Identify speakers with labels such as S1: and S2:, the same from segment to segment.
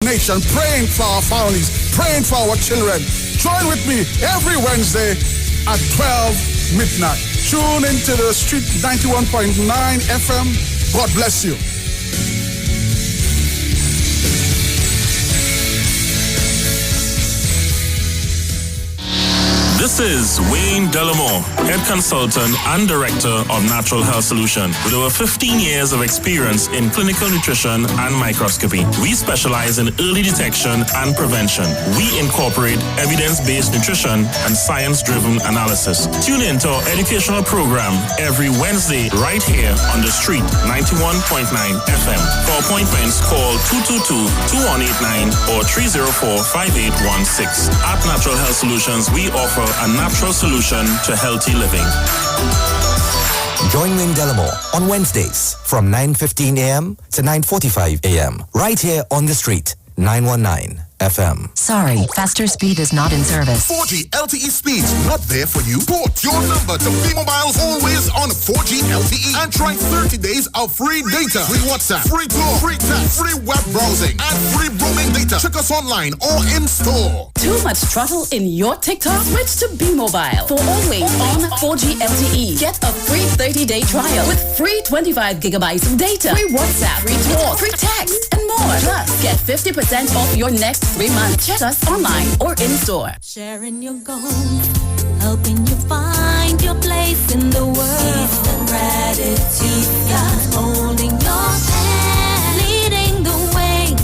S1: nation, praying for our families, praying for our children. Join with me every Wednesday at 12 midnight. Tune into the Street 91.9 FM. God bless you.
S2: This is Wayne Delamore, Head Consultant and Director of Natural Health Solution. With over 15 years of experience in clinical nutrition and microscopy, we specialize in early detection and prevention. We incorporate evidence-based nutrition and science-driven analysis. Tune in to our educational program every Wednesday right here on the Street 91.9 FM. For appointments, call 222-2189 or 304-5816. At Natural Health Solutions, we offer a natural solution to healthy living.
S3: Join Wayne Delamore on Wednesdays from 9:15 a.m. to 9:45 a.m. right here on the Street 919 FM.
S4: Sorry, faster speed is not in service.
S5: 4G LTE speeds not there for you? Port your number to T-Mobile's always on 4G LTE and try 30 days of free data, free WhatsApp, free call, free text, free web browsing, and free roaming data. Check us online or in store.
S6: Too much trouble in your TikTok? Switch to B-Mobile for always on 4G LTE. Get a free 30-day trial with free 25 gigabytes of data, free WhatsApp, free talk, free text, and more. Plus, get 50% off your next 3 months. Check us online or in store.
S7: Sharing your goals, helping you find your place in the world. Peace and gratitude, God holding your hand, leading the way,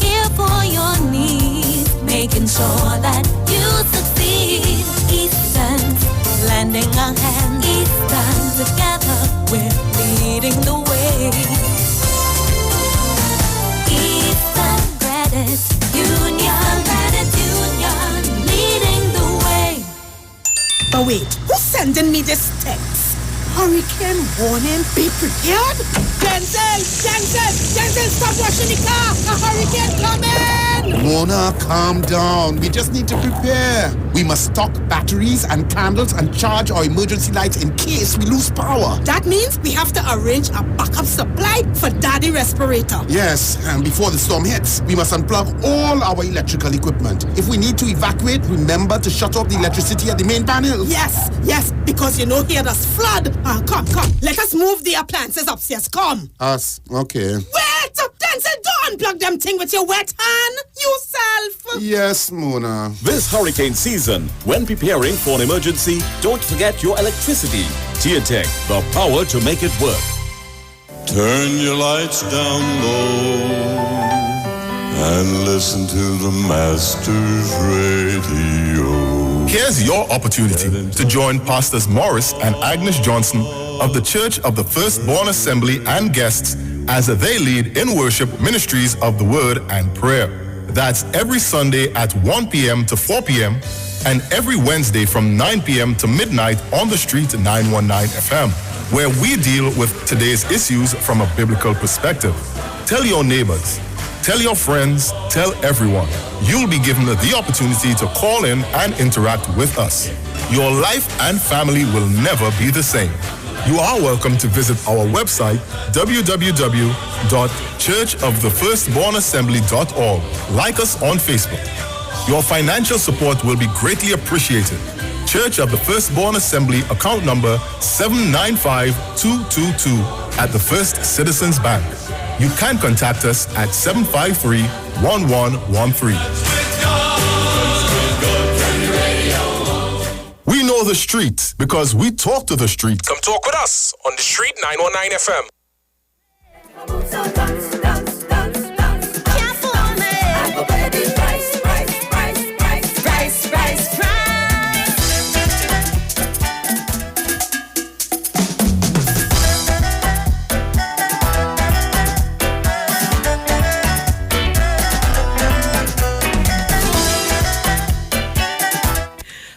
S7: here for your needs, making sure that you succeed. Eastern, lending a hand. Eastern, together we're leading the way. Eastern Credit Union, leading the way.
S8: But wait, who's sending me this text? Hurricane warning, be prepared? Denzel, stop washing the car! A hurricane coming!
S5: Mona, calm down. We just need to prepare. We must stock batteries and candles and charge our emergency lights in case we lose power.
S8: That means we have to arrange a backup supply for Daddy respirator.
S5: Yes, and before the storm hits, we must unplug all our electrical equipment. If we need to evacuate, remember to shut off the electricity at the main panel.
S8: Yes, because you know here there's flood. Come, let us move the appliances upstairs, come.
S5: Us, okay.
S8: Wait, Denzel, don't unplug them thing with your wet hand, yourself.
S5: Yes, Mona.
S9: This hurricane season, when preparing for an emergency, don't forget your electricity. TIATEC, the power to make it work.
S10: Turn your lights down low and listen to the Master's Radio.
S11: Here's your opportunity to join Pastors Morris and Agnes Johnson of the Church of the Firstborn Assembly and guests as they lead in worship ministries of the Word and Prayer. That's every Sunday at 1 p.m. to 4 p.m. and every Wednesday from 9 p.m. to midnight on the Street 919 FM, where we deal with today's issues from a biblical perspective. Tell your neighbors, tell your friends, tell everyone. You'll be given the opportunity to call in and interact with us. Your life and family will never be the same. You are welcome to visit our website, www.churchofthefirstbornassembly.org. Like us on Facebook. Your financial support will be greatly appreciated. Church of the Firstborn Assembly, account number 795222 at the First Citizens Bank. You can contact us at 753-1113. We know the street because we talk to the street.
S2: Come talk with us on the Street 919 FM.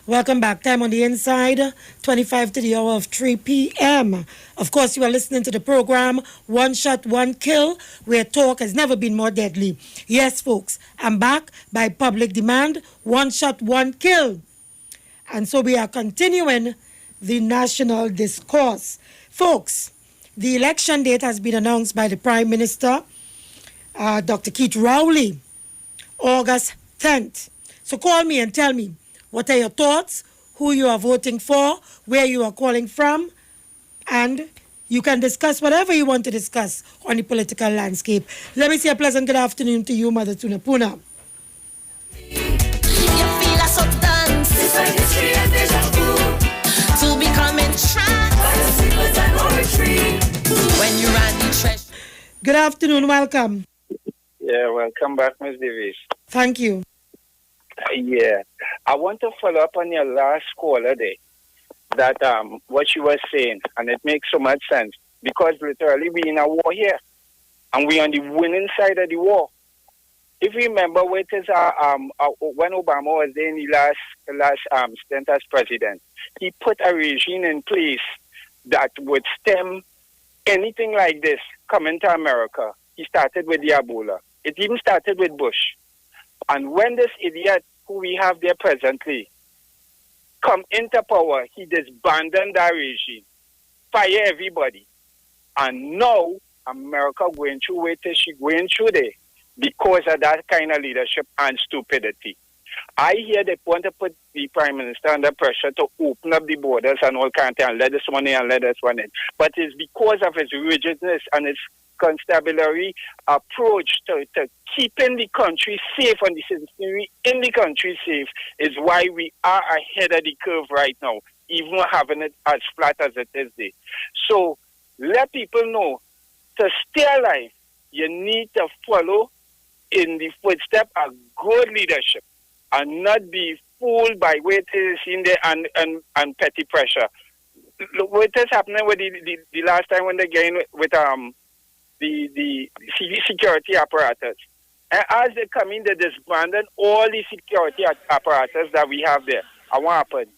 S12: Welcome back. Time on the inside, 25 to the hour of 3 p.m. Of course, you are listening to the program One Shot, One Kill, where talk has never been more deadly. Yes, folks, I'm back by public demand, One Shot, One Kill. And so we are continuing the national discourse. Folks, the election date has been announced by the Prime Minister, Dr. Keith Rowley. August 10th. So call me and tell me what are your thoughts, who you are voting for, where you are calling from, and you can discuss whatever you want to discuss on the political landscape. Let me say a pleasant good afternoon to you, Mother Tunapuna.
S7: You feel a substance. It's like history and deja vu. To become entranced by the secrets and poetry. When you run the treasure.
S12: Good afternoon, welcome.
S13: Yeah, welcome back, Ms. Davies.
S12: Thank you.
S13: Yeah, I want to follow up on your last caller there. That what you were saying, and it makes so much sense because literally we're in a war here, and we're on the winning side of the war. If you remember, when Obama was there in the last stint as president, he put a regime in place that would stem anything like this coming to America. He started with the Ebola. It even started with Bush. And when this idiot who we have there presently come into power, he disbanded that regime, fire everybody. And now America going through what she going through there because of that kind of leadership and stupidity. I hear they want to put the Prime Minister under pressure to open up the borders and all kinds of things, and let this one in and let this one in. But it's because of his rigidness and his constabulary approach to keeping the country safe and the citizenry in the country safe is why we are ahead of the curve right now, even having it as flat as it is there. So let people know to stay alive, you need to follow in the footsteps of good leadership and not be fooled by what is in there and petty pressure. Look what is happening with the last time when they gained with the security apparatus. And as they come in, they disbanded all the security apparatus that we have there. And what happened?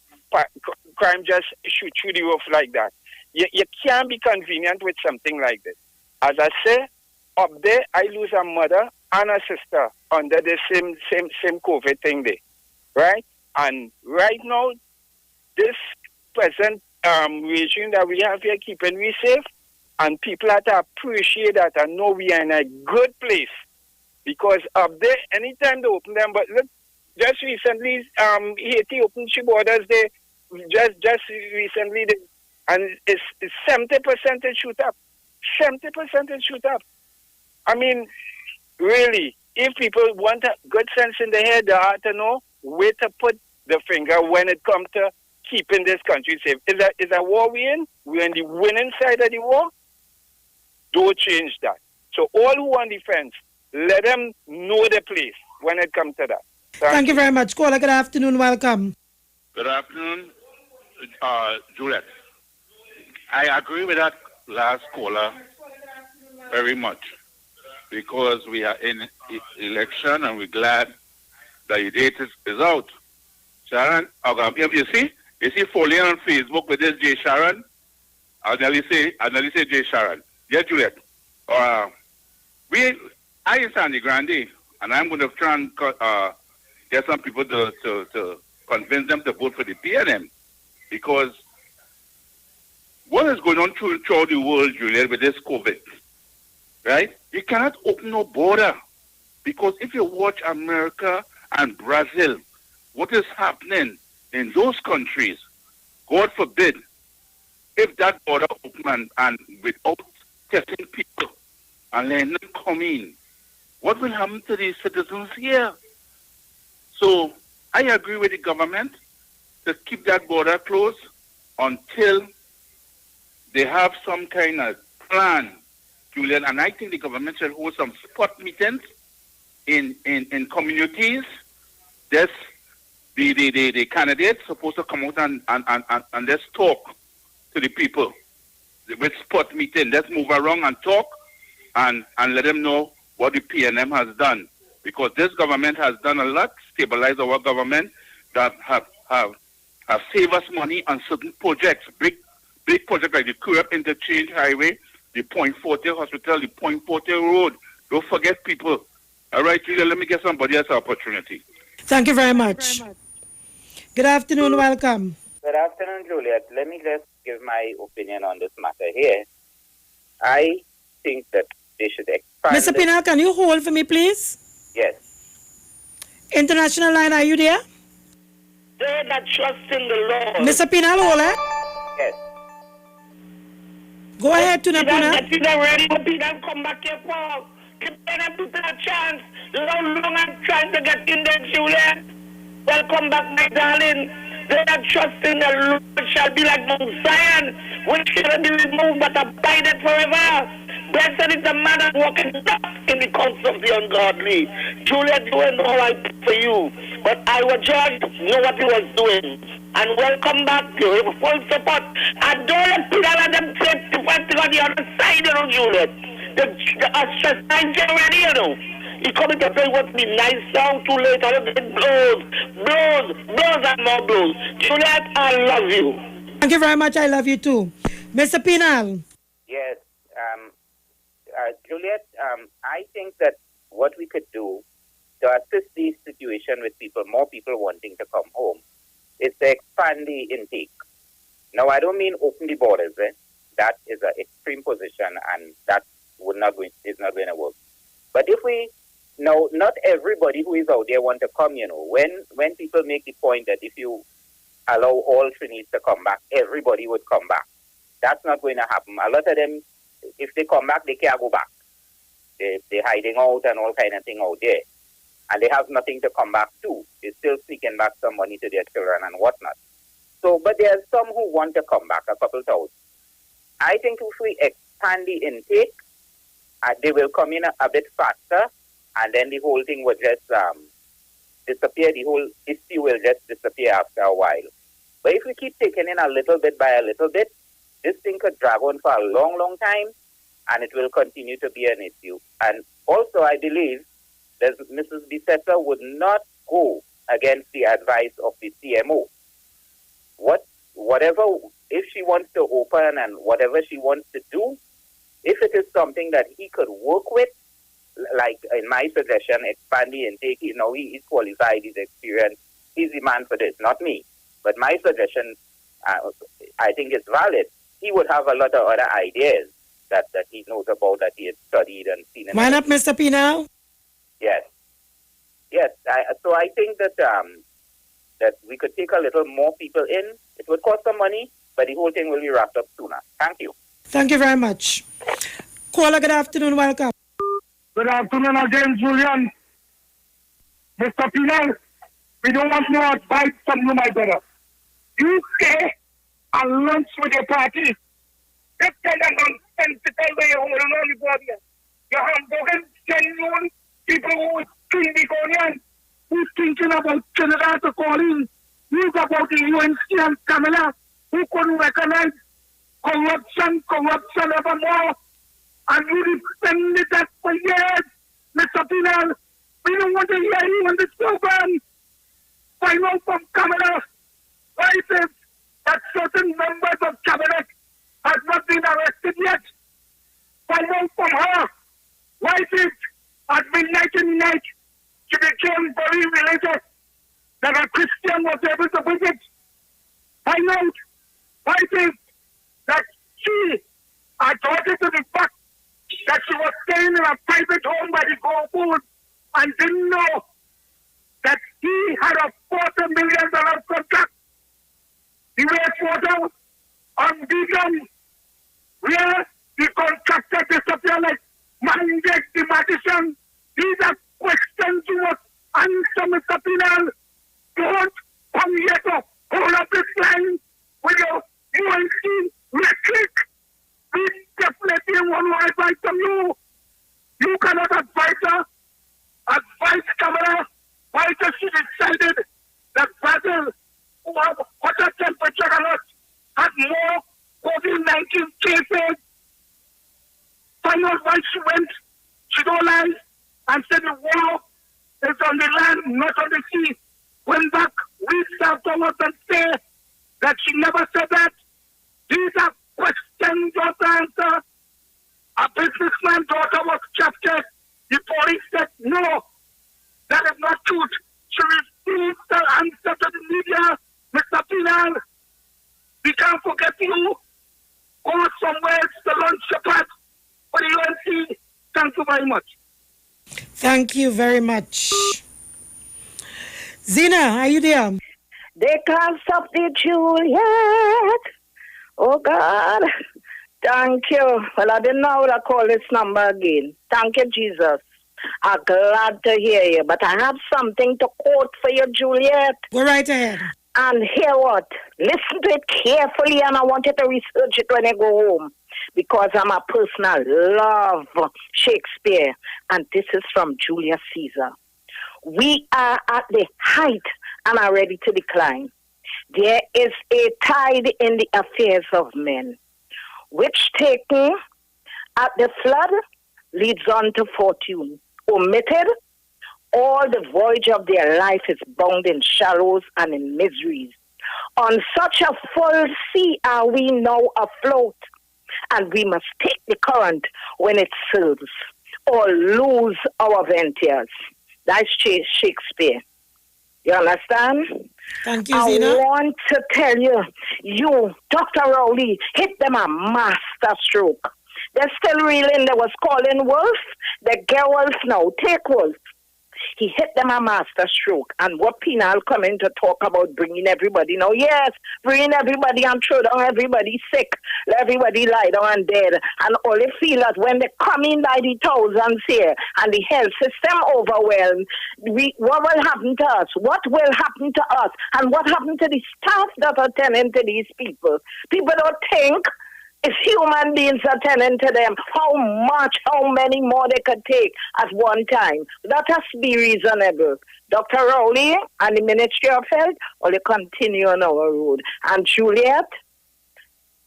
S13: Crime just shoot through the roof like that. You can't be convenient with something like this. As I say, up there, I lose a mother and a sister under the same COVID thing there, right? And right now, this present regime that we have here keeping we safe, and people have to appreciate that and know we are in a good place. Because up there, anytime they open them, but look, just recently, Haiti opened its borders there, just recently, and it's 70% it shoot up. 70% it shoot up. I mean, really, if people want a good sense in their head, they have to know where to put the finger when it comes to keeping this country safe. Is a war we in? We're in the winning side of the war. Don't change that. So all who want defense, let them know the place when it comes to that.
S12: Thank you very much. Caller, good afternoon. Welcome.
S14: Good afternoon, Juliet. I agree with that last caller very much because we are in election and we're glad that the date is out. Sharon, you see following on Facebook with this Jay Sharon? I'll nearly say Jay Sharon. Yeah, Juliet. I in Sandy Grande, and I'm going to try and get some people to convince them to vote for the PNM because what is going on throughout the world, Juliet, with this COVID, right? You cannot open no border because if you watch America and Brazil, what is happening in those countries, God forbid, if that border open and without testing people and letting them come in, what will happen to these citizens here? So I agree with the government to keep that border closed until they have some kind of plan, Julian. And I think the government should hold some spot meetings in communities. There's the candidates supposed to come out and let's talk to the people with spot meeting. Let's move around and talk and let them know what the PNM has done. Because this government has done a lot, stabilize our government, that have saved us money on certain projects, big projects like the Curab Interchange Highway, the Point Forte Hospital, the Point Forte Road. Don't forget people. All right, Julia, let me get somebody else an opportunity.
S12: Thank you very much. Good afternoon, welcome.
S15: Good afternoon, Juliet. Let me just give my opinion on this matter here. I think that they should expand...
S12: Mr. Pinal, can you hold for me, please?
S15: Yes.
S12: International line, are you there?
S16: They that trust in the Lord.
S12: Mr. Pinal, hold on.
S15: Yes.
S12: Go ahead, Tuna Puna.
S16: Get ready to be them come back here, Paul. Give them people a chance. Long I'm trying to get in there, Juliet. Welcome back, my darling. They that trust in the Lord shall be like Mount Zion, which cannot be removed but abideth forever. Blessed is the man that walketh not in the counsel of the ungodly. Juliet, you know how I pray for you. But I was just know what he was doing. And welcome back. You have full support. I don't let people let them take to fight on the other side, you know, Juliet. The ostracized already, you know. He coming to play what be nice song too late. I don't get blows and more blows. Juliet, I love you.
S12: Thank you very much. I love you too. Mr. Pinal.
S15: Yes. Juliet, I think that what we could do to assist this situation with more people wanting to come home, is to expand the intake. Now, I don't mean open the borders. That is an extreme position, and that is not going to work. But if we, now, not everybody who is out there want to come, you know. When people make the point that if you allow all Trinis to come back, everybody would come back. That's not going to happen. A lot of them, if they come back, they can't go back. They're hiding out and all kind of thing out there. And they have nothing to come back to. They're still seeking back some money to their children and whatnot. So, but there are some who want to come back, a couple thousand. I think if we expand the intake, they will come in a bit faster, and then the whole thing will just disappear. The whole issue will just disappear after a while. But if we keep taking in a little bit by a little bit, this thing could drag on for a long, long time, and it will continue to be an issue. And also, I believe that Mrs. Bissetta would not go against the advice of the CMO. Whatever, if she wants to open and whatever she wants to do, if it is something that he could work with, like in my suggestion, expand the intake, he is qualified, he's experienced, he's the man for this, not me. But my suggestion, I think is valid. He would have a lot of other ideas that he knows about, that he has studied and seen.
S12: Line up, Mr. Pinal.
S15: Yes. So I think that that we could take a little more people in. It would cost some money, but the whole thing will be wrapped up sooner. Thank you.
S12: Thank you very much. Caller, good afternoon. Welcome.
S17: Good afternoon again, Julian. Mr. Pinal, we don't want no advice from you, my brother. You stay and lunch with your party. This kind of nonsensical way you hold on the body. You have broken genuine people who think Niconian, who's thinking about Trinidad to call in, news about the UNC and Camilla, who couldn't recognize corruption evermore. And you defended that for years, Mr. Pinal. We don't want to hear you on this program. Find out from Camilla why it is that certain members of cabinet have not been arrested yet. Find out from her why it is at midnight in the night she became very religious that a Christian was able to visit. Find out why it is that she adverted to the fact that she was staying in a private home by the Go Food and didn't know that he had a $40 million contract. The wastewater on Beacon, where the contractor disappeared like Manjek the magician. These are questions you must answer, Mr. Pinal. Don't come here to hold up this line with your UNC rhetoric. We definitely want to advise from you. You cannot advise her. Advise Camilla. Why does she decided that Brazil, who have hotter temperature than us, had more COVID-19 cases? Find out why she went. She don't lie and said the war is on the land, not on the sea. Went back weeks afterwards and say that she never said that. These are questions you have to answer. A businessman's daughter was captured. The police said no. That is not truth. She refused to answer to the media, Mr. Pinal. We can't forget you. Go somewhere else to launch your path for the UNC. Thank you very much.
S12: Thank you very much. Zena, are you there?
S16: They can't stop the Juliet. Oh, God. Thank you. Well, I didn't know how to call this number again. Thank you, Jesus. I'm glad to hear you. But I have something to quote for you, Juliet.
S12: Go right ahead.
S16: And hear what? Listen to it carefully, and I want you to research it when you go home. Because I'm a person that love Shakespeare. And this is from Julius Caesar. We are at the height and are ready to decline. There is a tide in the affairs of men, which taken at the flood leads on to fortune. Omitted, all the voyage of their life is bound in shallows and in miseries. On such a full sea are we now afloat, and we must take the current when it serves, or lose our ventures. That's Shakespeare. You understand?
S12: Thank you,
S16: I
S12: Zena.
S16: want to tell you, Dr. Rowley, hit them a master stroke. They're still reeling. They was calling Wolf. They get Wolf now. Take Wolf. He hit them a master stroke. And what Penal come in to talk about bringing everybody now? Yes, bringing everybody and throw down everybody sick. Let everybody lie down and dead. And all they feel that when they come in by the thousands here and the health system overwhelmed, what will happen to us? What will happen to us? And what happened to the staff that are tending to these people? People don't think if human beings are tending to them, how many more they could take at one time. That has to be reasonable. Dr. Rowley and the Ministry of Health, or they continue on our road. And Juliet,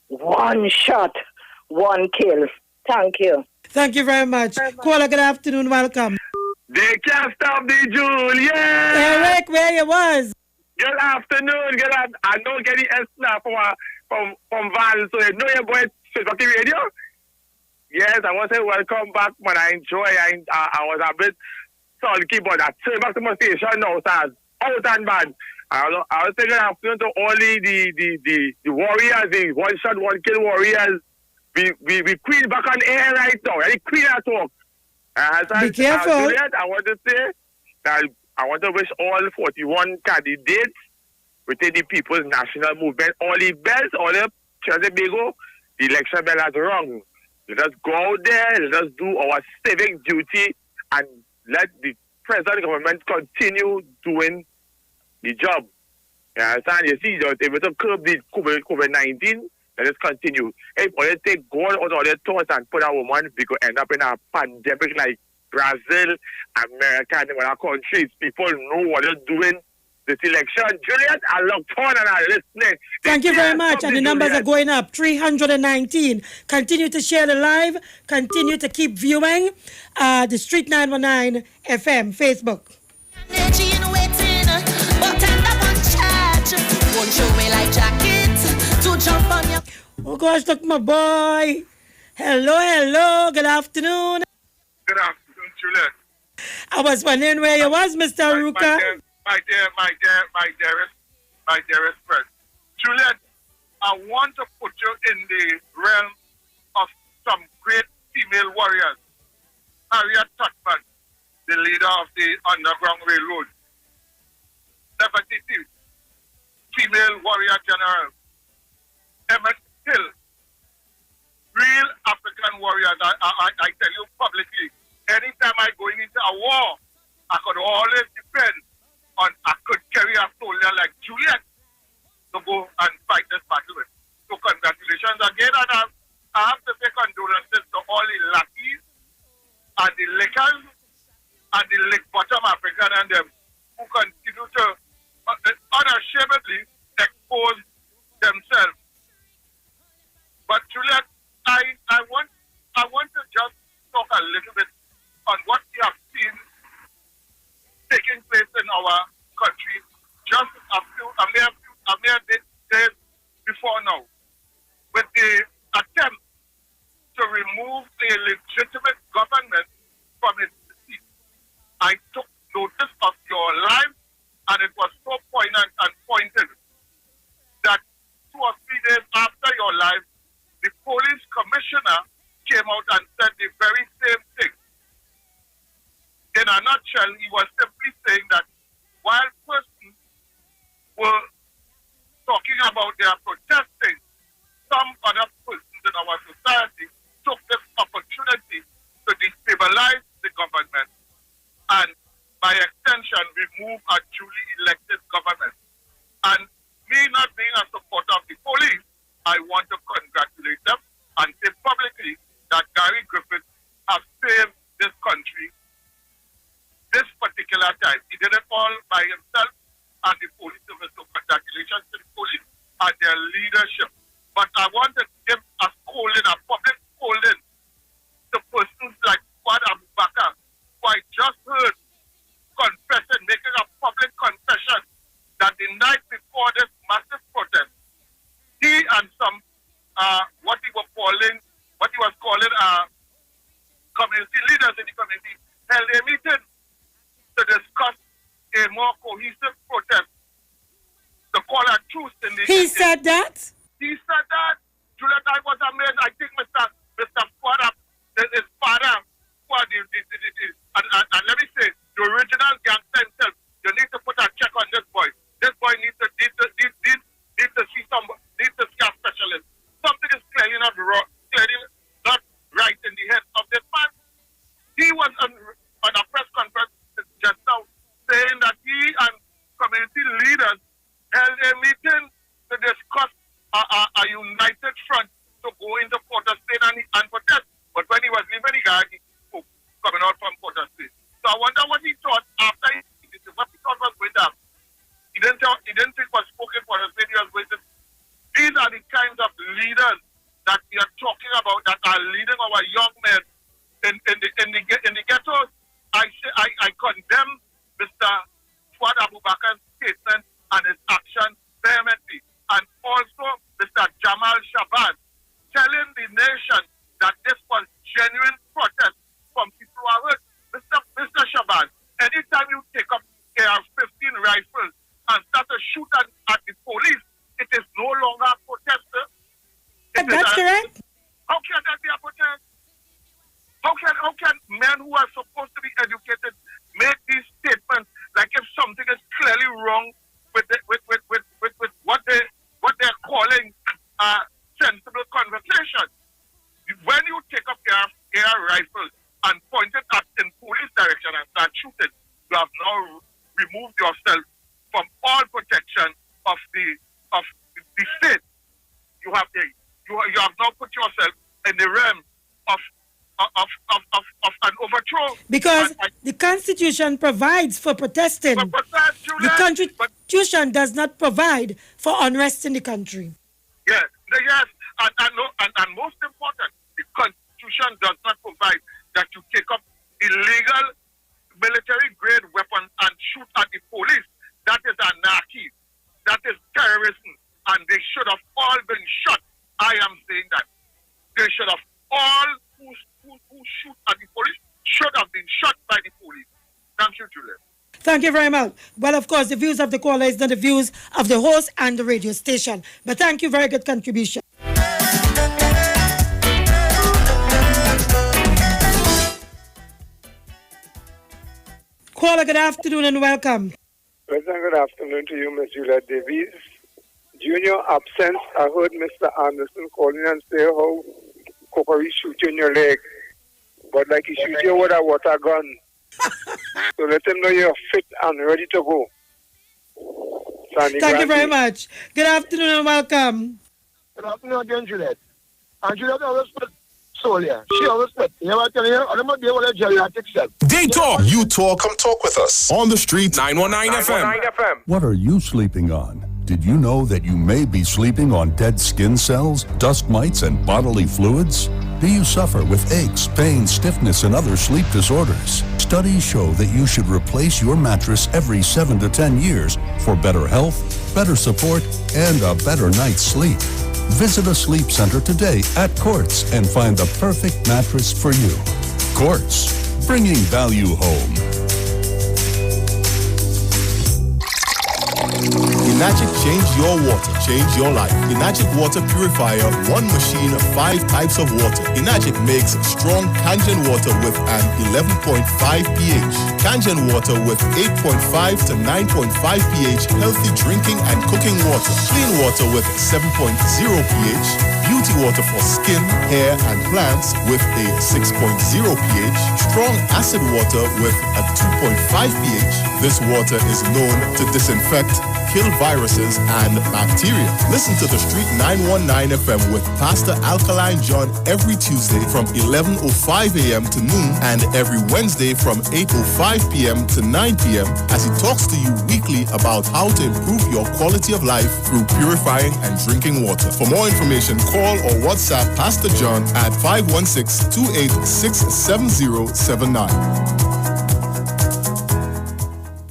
S16: one shot, one kill. Thank you.
S12: Thank you very much. Caller, good afternoon. Welcome.
S18: They can't stop the Juliet.
S12: Eric, where you was?
S18: Good afternoon. I don't get the S now from Val, so you know your boy Talking Radio. Yes, I want to say welcome back, man. I enjoy. I was a bit sulky, but I turned back to my station now, so out and bad. I was saying good afternoon to all the warriors, the one shot, one kill warriors. We queen back on air right now. The queen at talk.
S12: Be careful.
S18: Juliet, I want to say that I want to wish all 41 candidates within the People's National Movement all the best, all the Trinidad, the election bell has rung. Let us go out there, let us do our civic duty, and let the present government continue doing the job. You understand? You see, if it's to curb the COVID-19, let us continue. If all they take gold out of their thoughts and put a woman, we could end up in a pandemic like Brazil, America, and other countries. People know what they're doing this election. Juliet, I look forward and I'm listening.
S12: Thank you very much. And the numbers are going up. 319. Continue to share the live. Continue to keep viewing the Street 919 FM Facebook. Oh gosh, look my boy. Hello. Good afternoon.
S18: Good afternoon, Juliet.
S12: I was wondering where you was, Mr. Ruka.
S18: My dearest friend. Juliet, I want to put you in the realm of some great female warriors. Harriet Tubman, the leader of the Underground Railroad. 72 female warrior general. Emmett Till, real African warriors. I tell you publicly, anytime I go into a war, I could always depend on I could carry a soldier like Juliet to go and fight this battle with. So congratulations again, and I have to say condolences to all the lackeys and the lickers and the lick bottom African and them who continue to unashamedly expose themselves. But Juliet, I want to just talk a little bit on what we have seen taking place in our country just a mere days before now, with the attempt to remove a legitimate government from its seat. I took notice of your live, and it was so poignant and pointed that 2 or 3 days after your live, the police commissioner came out and said the very same thing. In a nutshell, he was simply saying that while first about their protesting, some other persons in our society took this opportunity to destabilize the government and, by extension, remove a duly elected government. And me not being a supporter of the police, I want to congratulate them and say publicly that Gary Griffith has saved this country this particular time. He did it all by himself and the police service. So congratulations to the police and their leadership. But I want to give a scolding, a public scolding to persons like Fuad Abu Bakar, who I just heard confessing, making a public confession that the night before this massive protest, he and some what he was calling community leaders in the community held a meeting to discuss a more cohesive protest, to call a truce in the...
S12: He said that?
S18: He said that. Juliet, I was amazed. I think Mr. Fuad, his father, Fuad, and let me say, the original gangster himself, you need to put a check on this boy. This boy needs to see a specialist. Something is clearly not right in the head of this man. He was on a press conference just now saying that he and community leaders held a meeting to discuss a united front to go into Port of Spain and protest. But when he was leaving, he got coming out from Port of Spain. So I wonder what he thought after what he thought was going to happen. He didn't think was spoken for the city was going to. These are the kinds of leaders that we are talking about that are leading our young men in the ghettos. I condemn Mr. Fuad Abu Bakar's statement and his action vehemently. And also Mr. Jamal Shabazz telling the nation that this was genuine protest from people who are hurt. Mr. Shabazz, anytime you take up AR-15 rifles and start to shoot at the police, it is no longer a protest.
S12: That's correct.
S18: How can that be a protest? How can men who are supposed to be educated make these statements like if something is clearly wrong with what they're calling sensible conversation? When you take up AR rifles and point it at in police direction and start shooting, you have now removed yourself from all protection of the state. You have now put yourself in the realm of an overthrow.
S12: Because the Constitution provides for protesting. The Constitution does not provide for unrest in the country.
S18: Yes, and most important, the Constitution does not provide that you take up illegal military-grade weapons and shoot at the police. That is anarchy. That is terrorism. And they should have all been shot. I am saying that. They should have all who shoot at the police should have been shot by the police. Thank you, Juliet.
S12: Thank you very much. Well, of course, the views of the caller is not the views of the host and the radio station. But thank you, very good contribution. Caller, good afternoon and welcome.
S19: Pleasant good afternoon to you, Ms. Juliet Davies. Junior absence, I heard Mr. Anderson calling and say how Kokori shoot you in your leg. But like he shoot you with a water gun. So let him know you're fit and ready to go.
S12: Thank you very much. Good afternoon and welcome.
S17: Good afternoon again, Juliet. And Juliet always put Solia. She always put. You know what I'm telling you? I'm not be able to geriatric self.
S11: They talk. You talk. Come talk with us. On the street.
S9: 919 FM.
S20: What are you sleeping on? Did you know that you may be sleeping on dead skin cells, dust mites, and bodily fluids? Do you suffer with aches, pain, stiffness, and other sleep disorders? Studies show that you should replace your mattress every 7 to 10 years for better health, better support, and a better night's sleep. Visit a sleep center today at Quartz and find the perfect mattress for you. Quartz, bringing value home.
S11: Enagic change your water, change your life. Enagic water purifier, one machine, 5 types of water. Enagic makes strong Kangen water with an 11.5 pH. Kangen water with 8.5 to 9.5 pH, healthy drinking and cooking water. Clean water with 7.0 pH. Beauty water for skin, hair, and plants with a 6.0 pH. Strong acid water with a 2.5 pH. This water is known to disinfect, kill viruses and bacteria. Listen to the Street 919 FM with Pastor Alkaline John every Tuesday from 11:05 a.m. to noon and every Wednesday from 8:05 p.m. to 9 p.m. as he talks to you weekly about how to improve your quality of life through purifying and drinking water. For more information, call or WhatsApp Pastor John at 516-286-7079.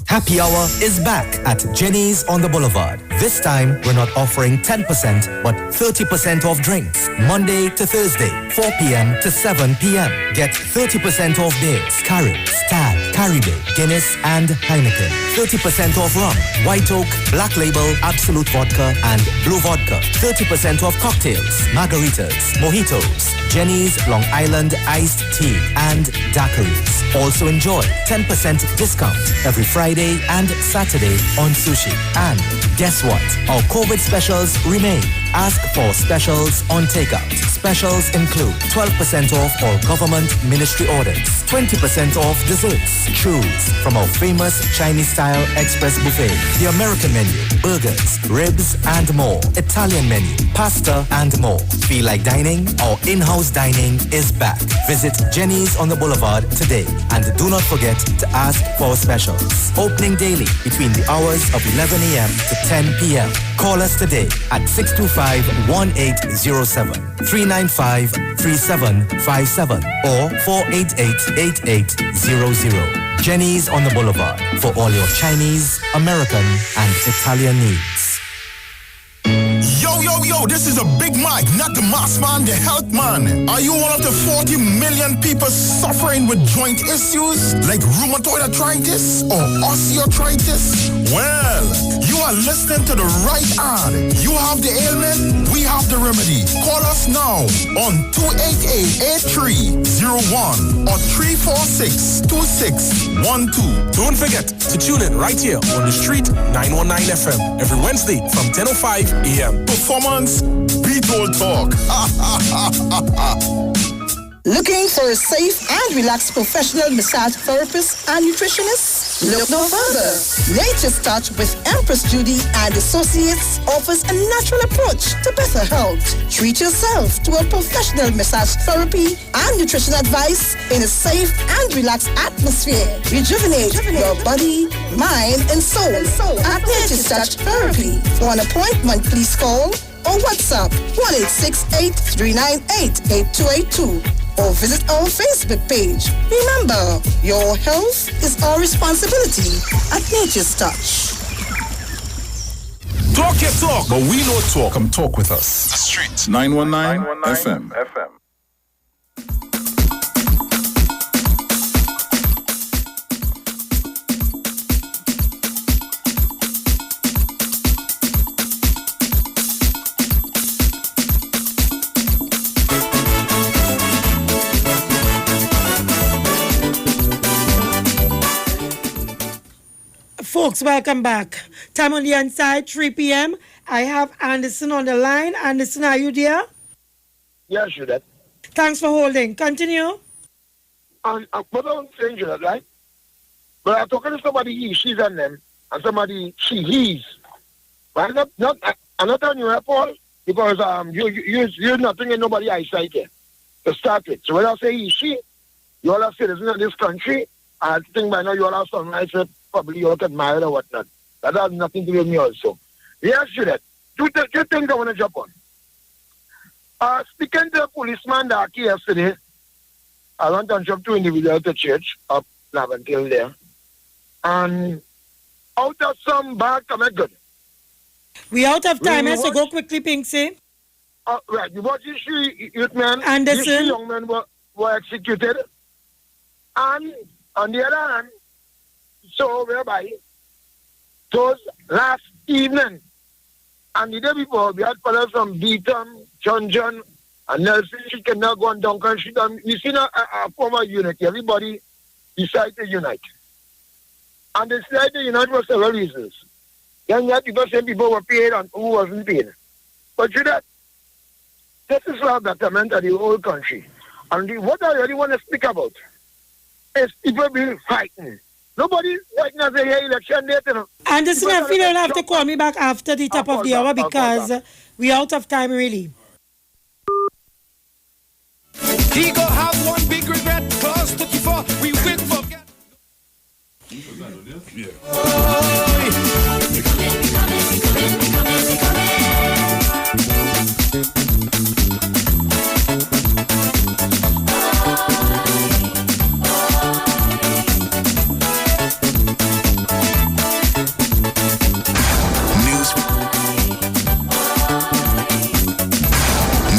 S3: Happy Hour is back at Jenny's on the Boulevard. This time, we're not offering 10%, but 30% off drinks. Monday to Thursday, 4 p.m. to 7 p.m. Get 30% off beers, Carib, Stag, Caribbean, Guinness, and Heineken. 30% off rum, White Oak, Black Label, Absolute Vodka, and Blue Vodka. 30% off cocktails, margaritas, mojitos, Jenny's Long Island Iced Tea, and daiquiris. Also enjoy 10% discount every Friday and Saturday on sushi. And guess what? Our COVID specials remain. Ask for specials on takeout. Specials include 12% off all government ministry orders, 20% off desserts. Choose from our famous Chinese-style express buffet, the American menu, burgers, ribs, and more. Italian menu, pasta, and more. Feel like dining? Our in-house dining is back. Visit Jenny's on the Boulevard today. And do not forget to ask for specials. Opening daily between the hours of 11 a.m. to 10 p.m. Call us today at 625-1807, 395-3757, or 488-8800. Jenny's on the Boulevard for all your Chinese, American, and Italian needs.
S5: Yo, this is a Big Mike, not the mass man, the health man. Are you one of the 40 million people suffering with joint issues like rheumatoid arthritis or osteoarthritis? Well, you are listening to the right ad. You have the ailment, we have the remedy. Call us now on 288-8301 or 346-2612.
S21: Don't forget to tune in right here on the Street 919 FM every Wednesday from 10:05 a.m.
S5: Performance beat all talk.
S8: Looking for a safe and relaxed professional massage therapist and nutritionist? Look no further. Nature's Touch with Empress Judy and Associates offers a natural approach to better health. Treat yourself to a professional massage therapy and nutrition advice in a safe and relaxed atmosphere. Rejuvenate your body, mind, and soul at Nature's Touch Therapy. For an appointment, please call or WhatsApp 1-868-398-8282 or visit our Facebook page. Remember, your health is our responsibility at Nature's Touch.
S11: Talk your talk, but we don't talk. Come talk with us.
S22: The Street
S11: 919 FM.
S12: Folks, welcome back. Time on the inside, 3 p.m. I have Anderson on the line. Anderson, are you there?
S17: Yeah, sure that.
S12: Thanks for holding. Continue.
S17: And but I'm saying that, right? But I'm talking to somebody he, she's and them, and somebody she, he's. But I'm not telling you that, Paul, because you're not bringing nobody eyesight here to start with. So when I say he, she, you all are citizens of this country, I think by now you all have some rights. Probably you all get married or whatnot. That has nothing to do with me also. Yes, sure that. Two things I want to jump on. Speaking to a policeman that yesterday, I went and jumped two individuals to church up Laventille there. And out of some bad come good.
S12: We out of time, so go quickly, Pinksy.
S17: Right, you watch these three youth men,
S12: Anderson.
S17: these three young men were executed. And on the other hand, so whereby those last evening, And the day before, we had fellas from Beaton, John, and Nelson. She cannot go on Duncan Street. And we seen a former unity. Everybody decided to unite. And they decided to unite for several reasons. Then you had people saying people were paid and who wasn't paid. But you know, this is a betterment of the whole country. And what I really want to speak about is people being fighting. Nobody fighting as a election day, you know.
S12: Anderson, I feel you'll have to call me back after the top of the hour because we're out of time, really.
S1: He go have one big regret, clause 34, we will forget.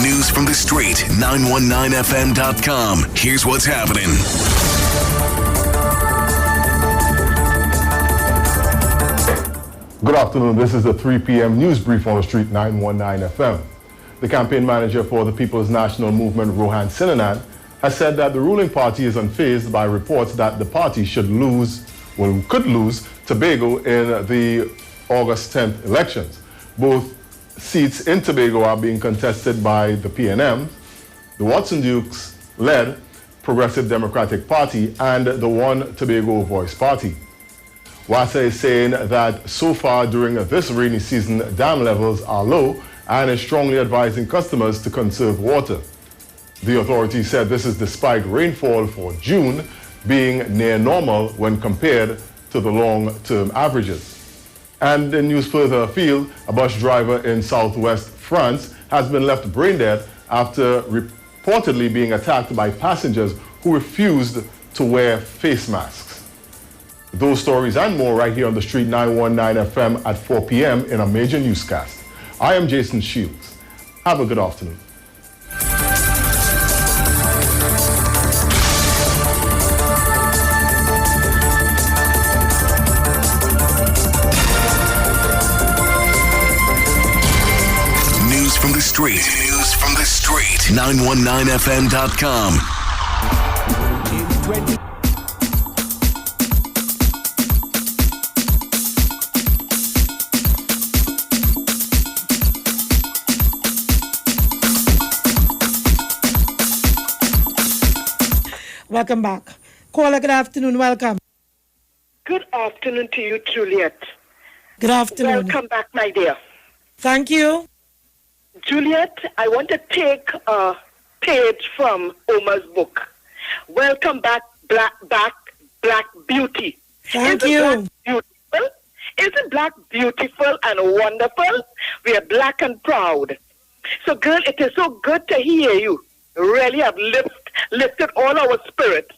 S22: News from the street, 919fm.com. Here's what's happening.
S11: Good afternoon. This is the 3 p.m. news brief on the street, 919 FM. The campaign manager for the People's National Movement, Rohan Sinanan, has said that the ruling party is unfazed by reports that the party could lose Tobago in the August 10th elections. Both seats in Tobago are being contested by the PNM, the Watson Dukes-led Progressive Democratic Party, and the One Tobago Voice Party. WASA is saying that so far during this rainy season, dam levels are low and is strongly advising customers to conserve water. The authority said this is despite rainfall for June being near normal when compared to the long-term averages. And in news further afield, a bus driver in southwest France has been left brain dead after reportedly being attacked by passengers who refused to wear face masks. Those stories and more right here on the street 919 FM at 4 p.m. in a major newscast. I am Jason Shields. Have a good afternoon.
S22: News from the street. News from the street. 919fm.com.
S12: Welcome back. Caller, good afternoon. Welcome.
S23: Good afternoon to you, Juliet.
S12: Good afternoon.
S23: Welcome back, my dear.
S12: Thank you.
S23: Juliet, I want to take a page from Omar's book. Welcome back, Black Beauty.
S12: Thank you.
S23: Isn't Black beautiful and wonderful? We are black and proud. So, girl, it is so good to hear you. Really have lifted all our spirits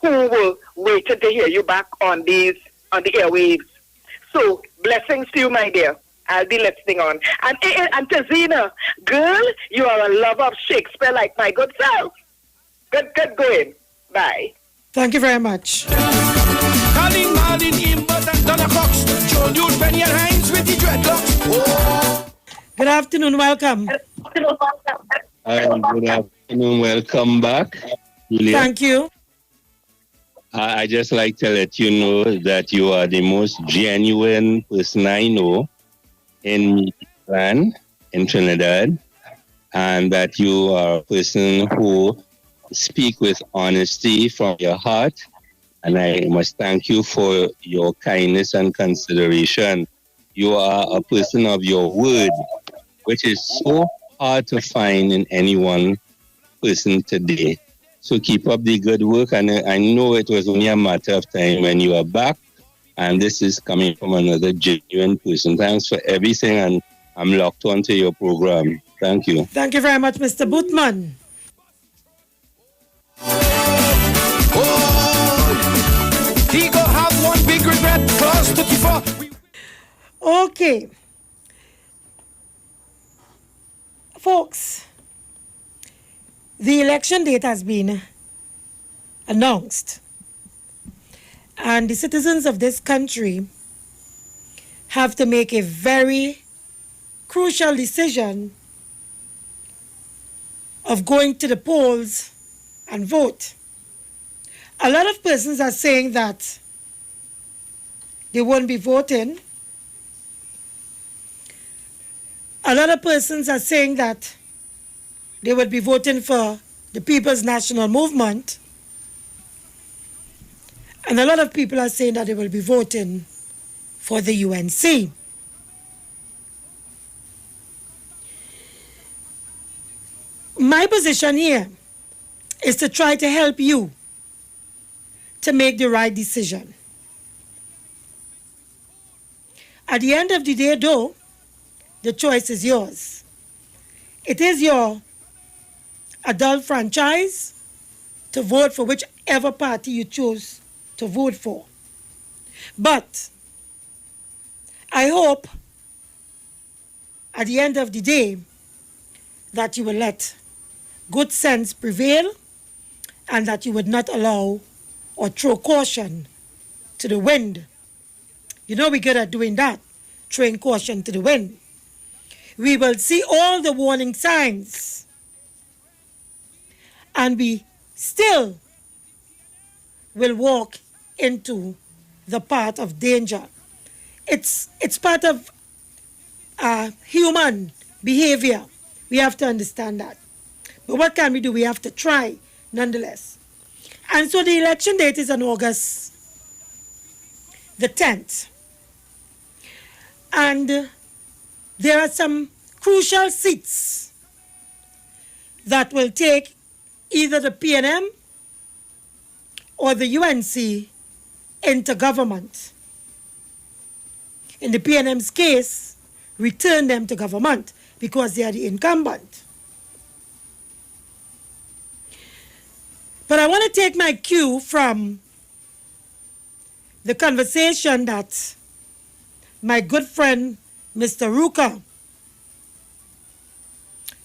S23: who were waiting to hear you back on the airwaves. So, blessings to you, my dear. I'll be listening on. And to Zena, girl, you are a lover of Shakespeare like my good self. Good going. Bye.
S12: Thank you very much.
S1: Calling Martin Imbert and Donna Cox. Joe Dude, Benny and Hines with the dreadlocks. Oh.
S12: Good afternoon. Welcome.
S24: Good afternoon. Welcome back, Julia.
S12: Thank you.
S24: I just like to let you know that you are the most genuine person I know in Midland, in Trinidad, and that you are a person who speak with honesty from your heart. And I must thank you for your kindness and consideration. You are a person of your word, which is so hard to find in any one person today. So keep up the good work, and I know it was only a matter of time when you are back, and this is coming from another genuine person. Thanks for everything, and I'm locked on to your program. Thank you.
S12: Thank you very much, Mr. Bootman.
S1: Oh, he go have one big regret, clause 34.
S12: Okay. Folks, the election date has been announced, and the citizens of this country have to make a very crucial decision of going to the polls and vote. A lot of persons are saying that they won't be voting. A lot of persons are saying that they would be voting for the People's National Movement. And a lot of people are saying that they will be voting for the UNC. My position here is to try to help you to make the right decision. At the end of the day, though, the choice is yours. It is your adult franchise to vote for whichever party you choose to vote for. But I hope at the end of the day that you will let good sense prevail and that you would not allow or throw caution to the wind. You know we're good at doing that, throwing caution to the wind. We will see all the warning signs and we still will walk into the path of danger. It's part of human behavior. We have to understand that. But what can we do? We have to try nonetheless. And so the election date is on August the 10th. And there are some crucial seats that will take either the PNM or the UNC into government. In the PNM's case, return them to government because they are the incumbent. But I want to take my cue from the conversation that my good friend, Mr. Ruka,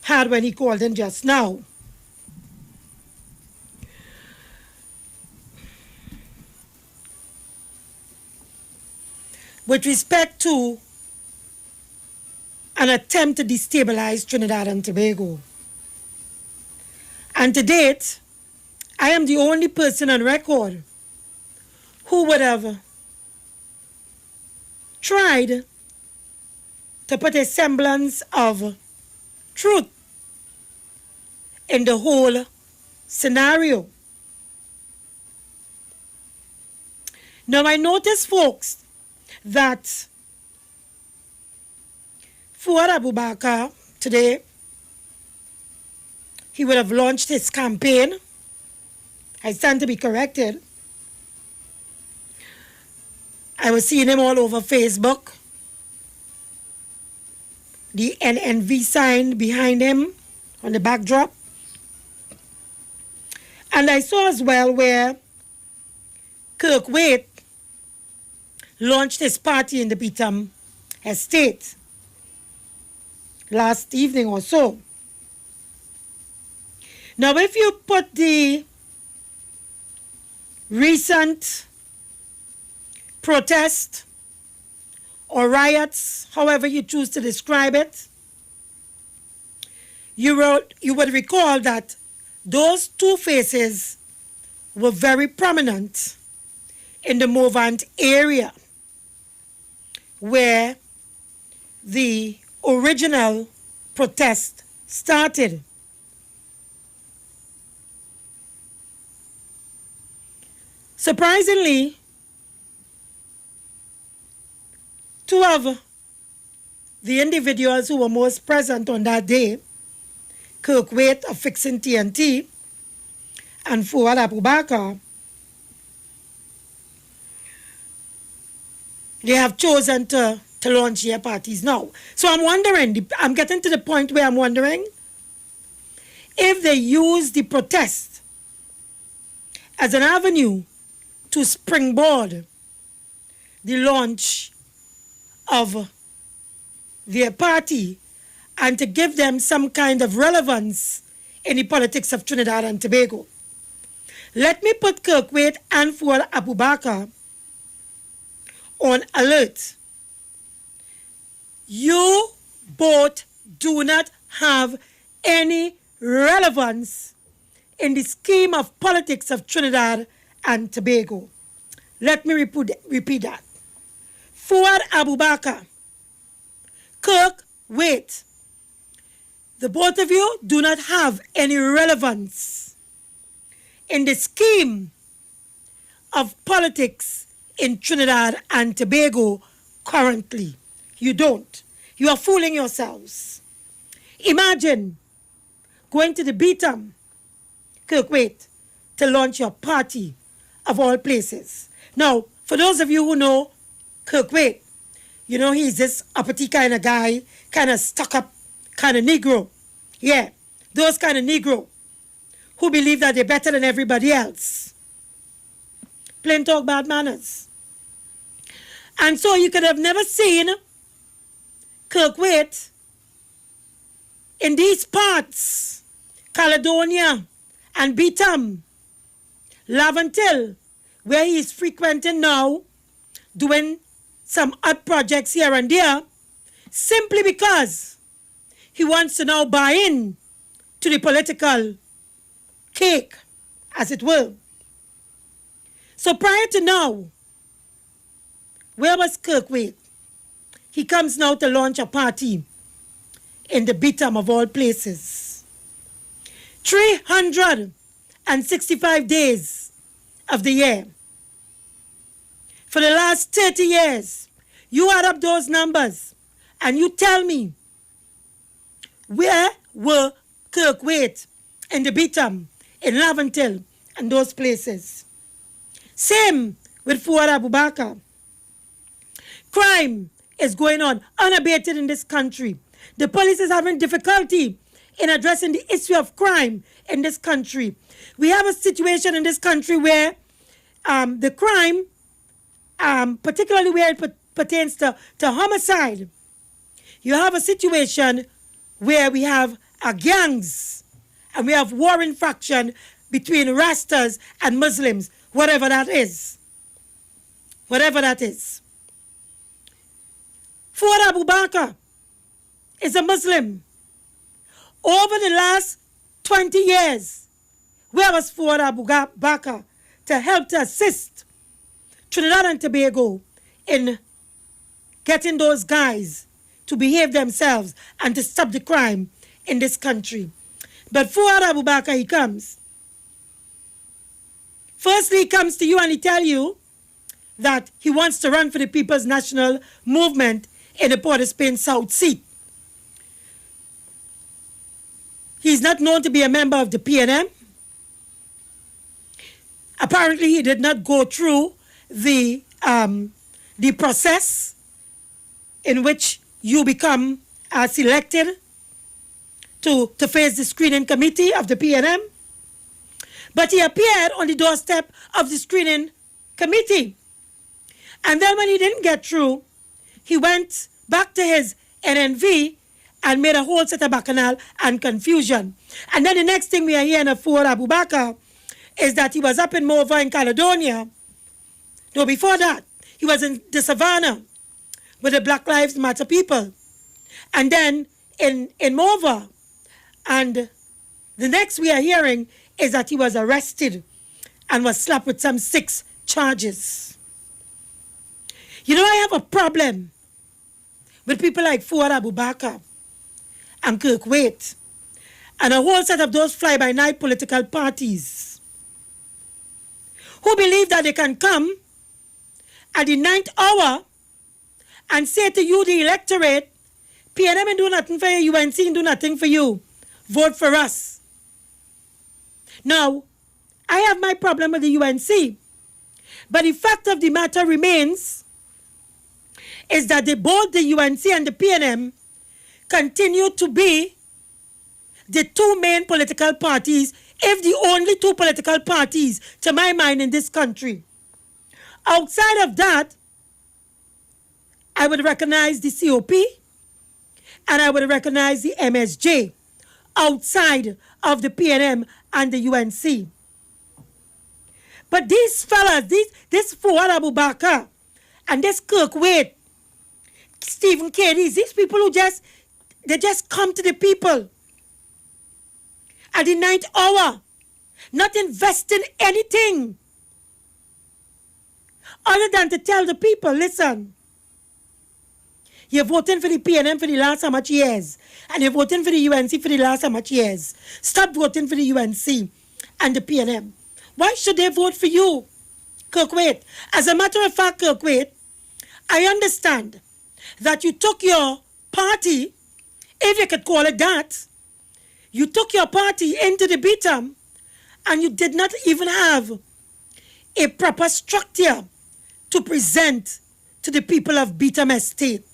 S12: had when he called in just now. With respect to an attempt to destabilize Trinidad and Tobago. And to date, I am the only person on record who would have tried to put a semblance of truth in the whole scenario. Now I notice, folks, that Fuad Abubakar today, he would have launched his campaign. I stand to be corrected. I was seeing him all over Facebook. The NNV sign behind him on the backdrop. And I saw as well where Kirk Waite launched his party in the Beetham estate last evening or so. Now, if you put the recent protest or riots, however you choose to describe it, you would recall that those two faces were very prominent in the Movant area where the original protest started. Surprisingly, two of the individuals who were most present on that day, Kirk Waite of Fixing TNT and Fuad Abubakar, they have chosen to launch their parties now. So I'm wondering, I'm getting to the point where I'm wondering if they use the protest as an avenue to springboard the launch of their party and to give them some kind of relevance in the politics of Trinidad and Tobago. Let me put Kirk Waite and Fuad Abubakar on alert. You both do not have any relevance in the scheme of politics of Trinidad and Tobago. Let me repeat that. Fuad Abu Bakar, Kirk Waite, the both of you do not have any relevance in the scheme of politics in Trinidad and Tobago currently. You don't. You are fooling yourselves. Imagine going to the Beetham, Kirk Waite, to launch your party of all places. Now, for those of you who know Kirk Waite, you know he's this uppity kind of guy, kind of stuck-up kind of Negro. Yeah, those kind of Negro who believe that they're better than everybody else. Plain talk, bad manners. And so you could have never seen Kirk Waite in these parts, Caledonia and Beetham, Laventille, where he is frequenting now, doing some odd projects here and there, simply because he wants to now buy in to the political cake, as it were. So prior to now, where was Kirk Waite? He comes now to launch a party in the Beetham of all places. 365 days of the year. For the last 30 years, you add up those numbers and you tell me, where were Kirk Waite in the Beetham, in Laventille, and those places? Same with Fuad Abu Bakar. Crime is going on unabated in this country. The police is having difficulty in addressing the issue of crime in this country. We have a situation in this country where the crime, particularly where it pertains to homicide, you have a situation where we have gangs and we have warring faction between Rastas and Muslims, whatever that is. Whatever that is. Fuad Abu Bakar is a Muslim. Over the last 20 years, where was Fuad Abu Bakar to help to assist Trinidad and Tobago in getting those guys to behave themselves and to stop the crime in this country? But Fuad Abu Bakar, he comes. Firstly, he comes to you and he tells you that he wants to run for the People's National Movement in the Port of Spain South seat. He's not known to be a member of the PNM. Apparently, he did not go through the process in which you become selected to face the screening committee of the PNM. But he appeared on the doorstep of the screening committee. And then when he didn't get through, he went back to his NNV and made a whole set of bacchanal and confusion. And then the next thing we are hearing of Fuad Abu Bakar is that he was up in Mova in Caledonia. No, before that, he was in the Savannah with the Black Lives Matter people. And then in Mova. And the next we are hearing is that he was arrested and was slapped with some 6 charges. You know, I have a problem with people like Fuad Abu Bakar and Kirk Waite and a whole set of those fly-by-night political parties who believe that they can come at the 9th hour and say to you, the electorate, PNM ain't do nothing for you, UNC ain't do nothing for you. Vote for us. Now, I have my problem with the UNC, but the fact of the matter remains is that both the UNC and the PNM continue to be the 2 main political parties, if the only 2 political parties, to my mind, in this country. Outside of that, I would recognize the COP and I would recognize the MSJ outside of the PNM and the UNC. But these fellas, this Fuad Abu Bakar and this Kirk Waite, Stephen Cadiz, these people who just They just come to the people at the 9th hour, not invest in anything other than to tell the people, listen, you're voting for the PNM for the last how much years, and you're voting for the UNC for the last how much years. Stop voting for the UNC and the PNM. Why should they vote for you, Kirkwaite? As a matter of fact, Kirkwaite, I understand that you took your party, if you could call it that, you took your party into the BTAM and you did not even have a proper structure to present to the people of BTAM Estate.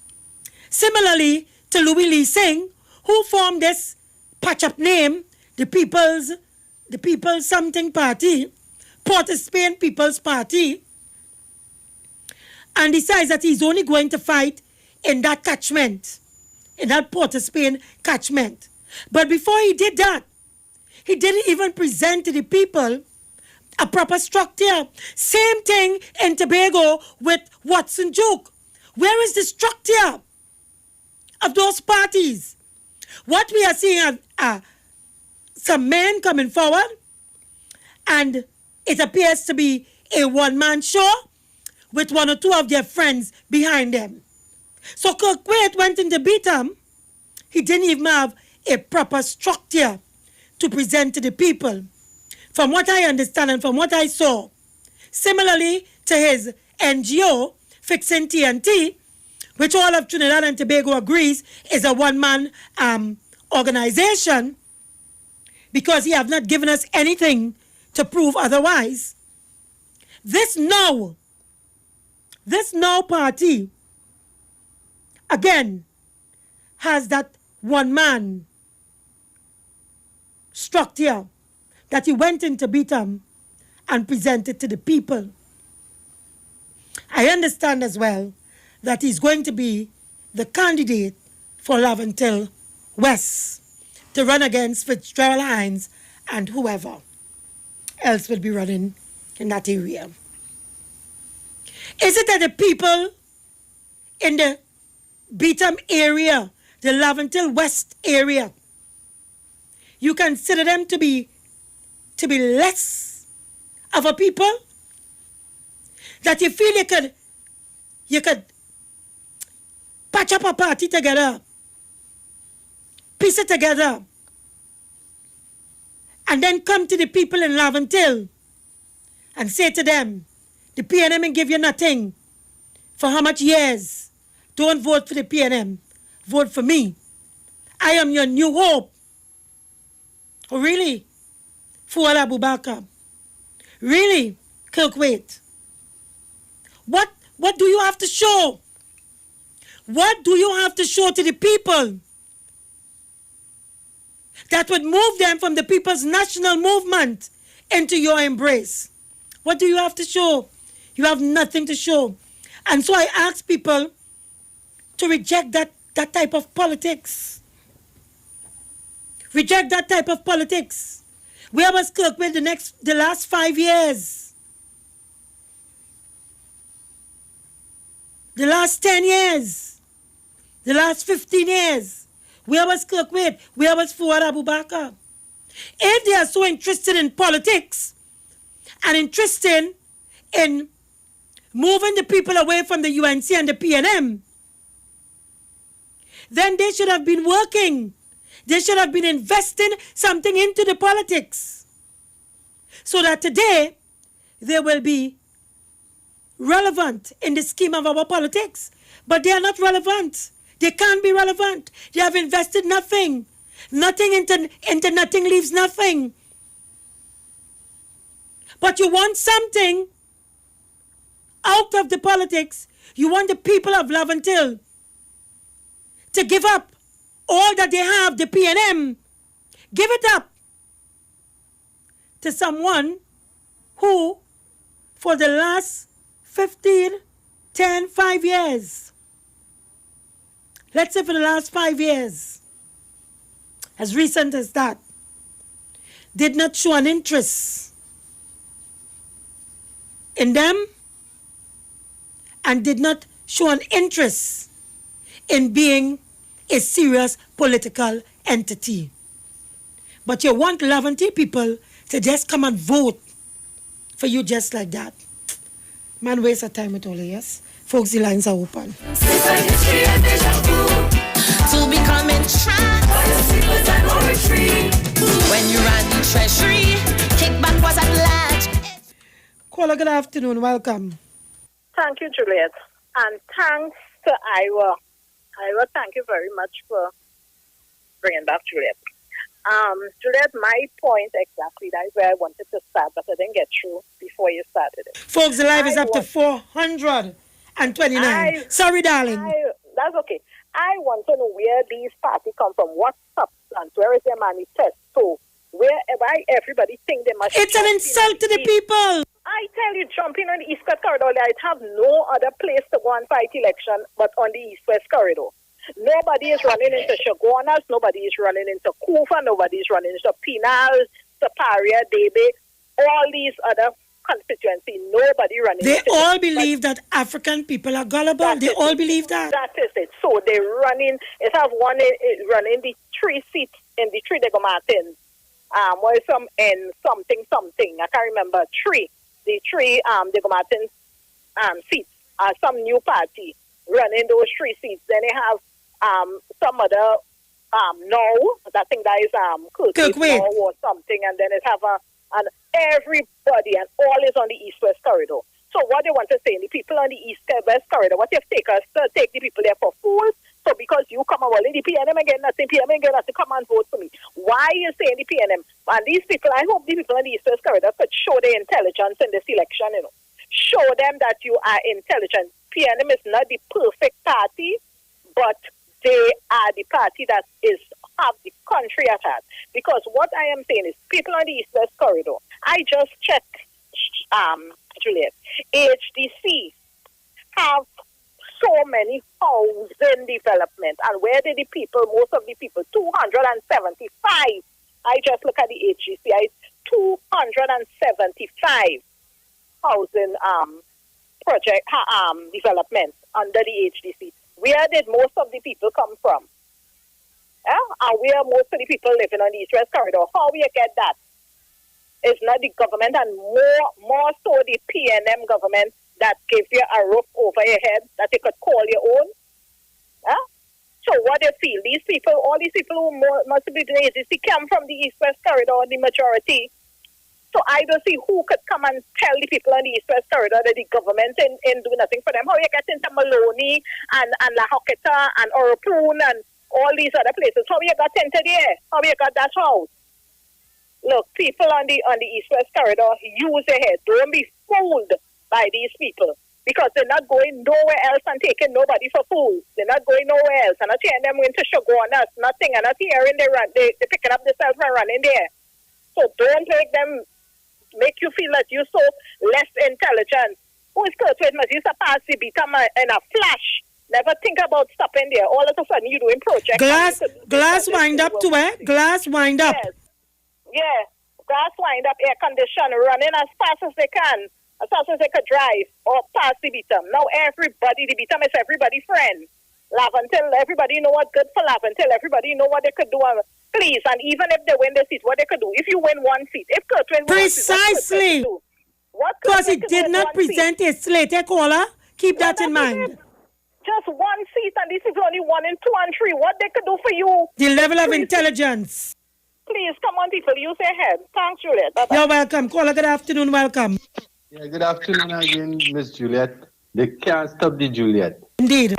S12: Similarly to Louis Lee Singh, who formed this patch-up name, the People's Something Party, Port of Spain People's Party, and decides that he's only going to fight in that catchment, in that Port of Spain catchment. But before he did that, he didn't even present to the people a proper structure. Same thing in Tobago with Watson Duke. Where is the structure of those parties? What we are seeing are some men coming forward, and it appears to be a one-man show with one or two of their friends behind them. So Kirkwaite went into BTAM. He didn't even have a proper structure to present to the people, from what I understand and from what I saw. Similarly to his NGO, Fixing TNT, which all of Trinidad and Tobago agrees is a one-man organization, because he have not given us anything to prove otherwise. This now party, again, has that one-man structure that he went into BTAM and presented to the people. I understand as well that he's going to be the candidate for Laventille West to run against Fitzgerald Hines and whoever else will be running in that area. Is it that the people in the BTAM area, the Laventille West area, you consider them to be less of a people? That you feel you could patch up a party together, piece it together, and then come to the people in Laventille and say to them, the PNM and give you nothing for how much years? Don't vote for the PNM. Vote for me. I am your new hope. Oh, really? Fuad Abubakar? Really? Kirkwaite? What do you have to show? What do you have to show to the people that would move them from the People's National Movement into your embrace? What do you have to show? You have nothing to show. And so I ask people to reject that type of politics. Reject that type of politics. Where was Kirkwaite the last 5 years? The last 10 years? The last 15 years? Where was Kirkwaite? Where was Fuad Abubakar? If they are so interested in politics and interested in moving the people away from the UNC and the PNM, then they should have been working. They should have been investing something into the politics so that today they will be relevant in the scheme of our politics. But they are not relevant. They can't be relevant. They have invested nothing. Nothing into nothing leaves nothing. But you want something out of the politics. You want the people of Laventille to give up all that they have, the PNM. Give it up to someone who, for the last 5 years, let's say for the last 5 years, as recent as that, did not show an interest in them and did not show an interest in being a serious political entity. But you want Laventille people to just come and vote for you just like that. Man, waste of time with all of yes. Folks, the lines are open.
S7: To become entranced when you ran the treasury, kickback was at large.
S12: Caller, good afternoon. Welcome.
S2: Thank you, Juliet. And thanks to Iowa. Iowa, thank you very much for bringing back Juliet. Juliet, my point exactly, that's where I wanted to start, but I didn't get through before you started it.
S12: Folks, the live is up to 429. Sorry, darling.
S2: That's okay. I want to know where these parties come from. What substance? Where is their manifesto? Why everybody think they must...
S12: It's an insult to the people.
S2: I tell you, jumping on the East-West Corridor, I have no other place to go and fight election but on the East-West Corridor. Nobody is running into Chaguanas, nobody is running into Kufa, nobody is running into Pinal, Saparia, Debe, all these other constituencies, nobody running
S12: They
S2: into
S12: all
S2: it.
S12: believe that African people are gullible. They all believe that.
S2: That is it. So they running, it have one running the 3 seats in the 3 Diego Martins. Well, some in something. I can't remember. 3. The 3 Diego Martins seats. Some new party running those 3 seats. Then they have some other I think that is
S12: Kirkway
S2: or something, and then it have and everybody and all is on the East-West Corridor. So what they want to say, the people on the East-West Corridor, what they've taken us to take the people there for fools. So because you come and the PNM again, nothing, PNM again, nothing, come and vote for me. Why are you saying the PNM? And these people, I hope the people on the East-West Corridor could show their intelligence in this election, Show them that you are intelligent. PNM is not the perfect party, but they are the party that have the country at heart. Because what I am saying is, people on the East-West Corridor, I just checked, Juliet, HDC have so many housing development. And where did the people, most of the people, 275, I just look at the HDC, 275 housing project development under the HDC. Where did most of the people come from? And where most of the people living on the East-West Corridor? How we get that? It's not the government, and more so the PNM government that gives you a roof over your head that you could call your own. So what they feel, these people, all these people who must be doing HDC come from the East-West Corridor, the majority. So I don't see who could come and tell the people on the East-West Corridor that the government ain't do nothing for them. How you get into Maloney and La Hoqueta and Oropoon and all these other places? How you got into there? How you got that house? Look, people on the East-West Corridor, use your head. Don't be fooled by these people. Because they're not going nowhere else and taking nobody for fools. They're not going nowhere else. And not hearing them into Chaguanas, nothing. And not hearing they're picking up themselves and running there. So don't make you feel that you're so less intelligent. Who is Kurtwood must use a pass the beat in a flash. Never think about stopping there. All of a sudden you're doing projects.
S12: Glass wind up to where? Glass wind up.
S2: Yes. Yeah. Glass wind up, air condition, running as fast as they can. As fast as they could drive or pass the beatum. Now everybody, the beatum is everybody's friend. Laventille, everybody know what's good for Laventille. Everybody know what they could do. Please, and even if they win the seat, what they could do. If you win one seat, if Kurt win
S12: Precisely.
S2: What
S12: because he did not present a slate, caller. Keep that in mind.
S2: Just one seat, and this is only 1 and 2 and 3. What they could do for you?
S12: The level of intelligence.
S2: Please, come on, people. Use your head. Thanks, Juliet. Bye-bye.
S12: You're welcome. Caller, good afternoon. Welcome.
S4: Yeah, good afternoon again, Miss Juliet. They can't stop the Juliet.
S12: Indeed.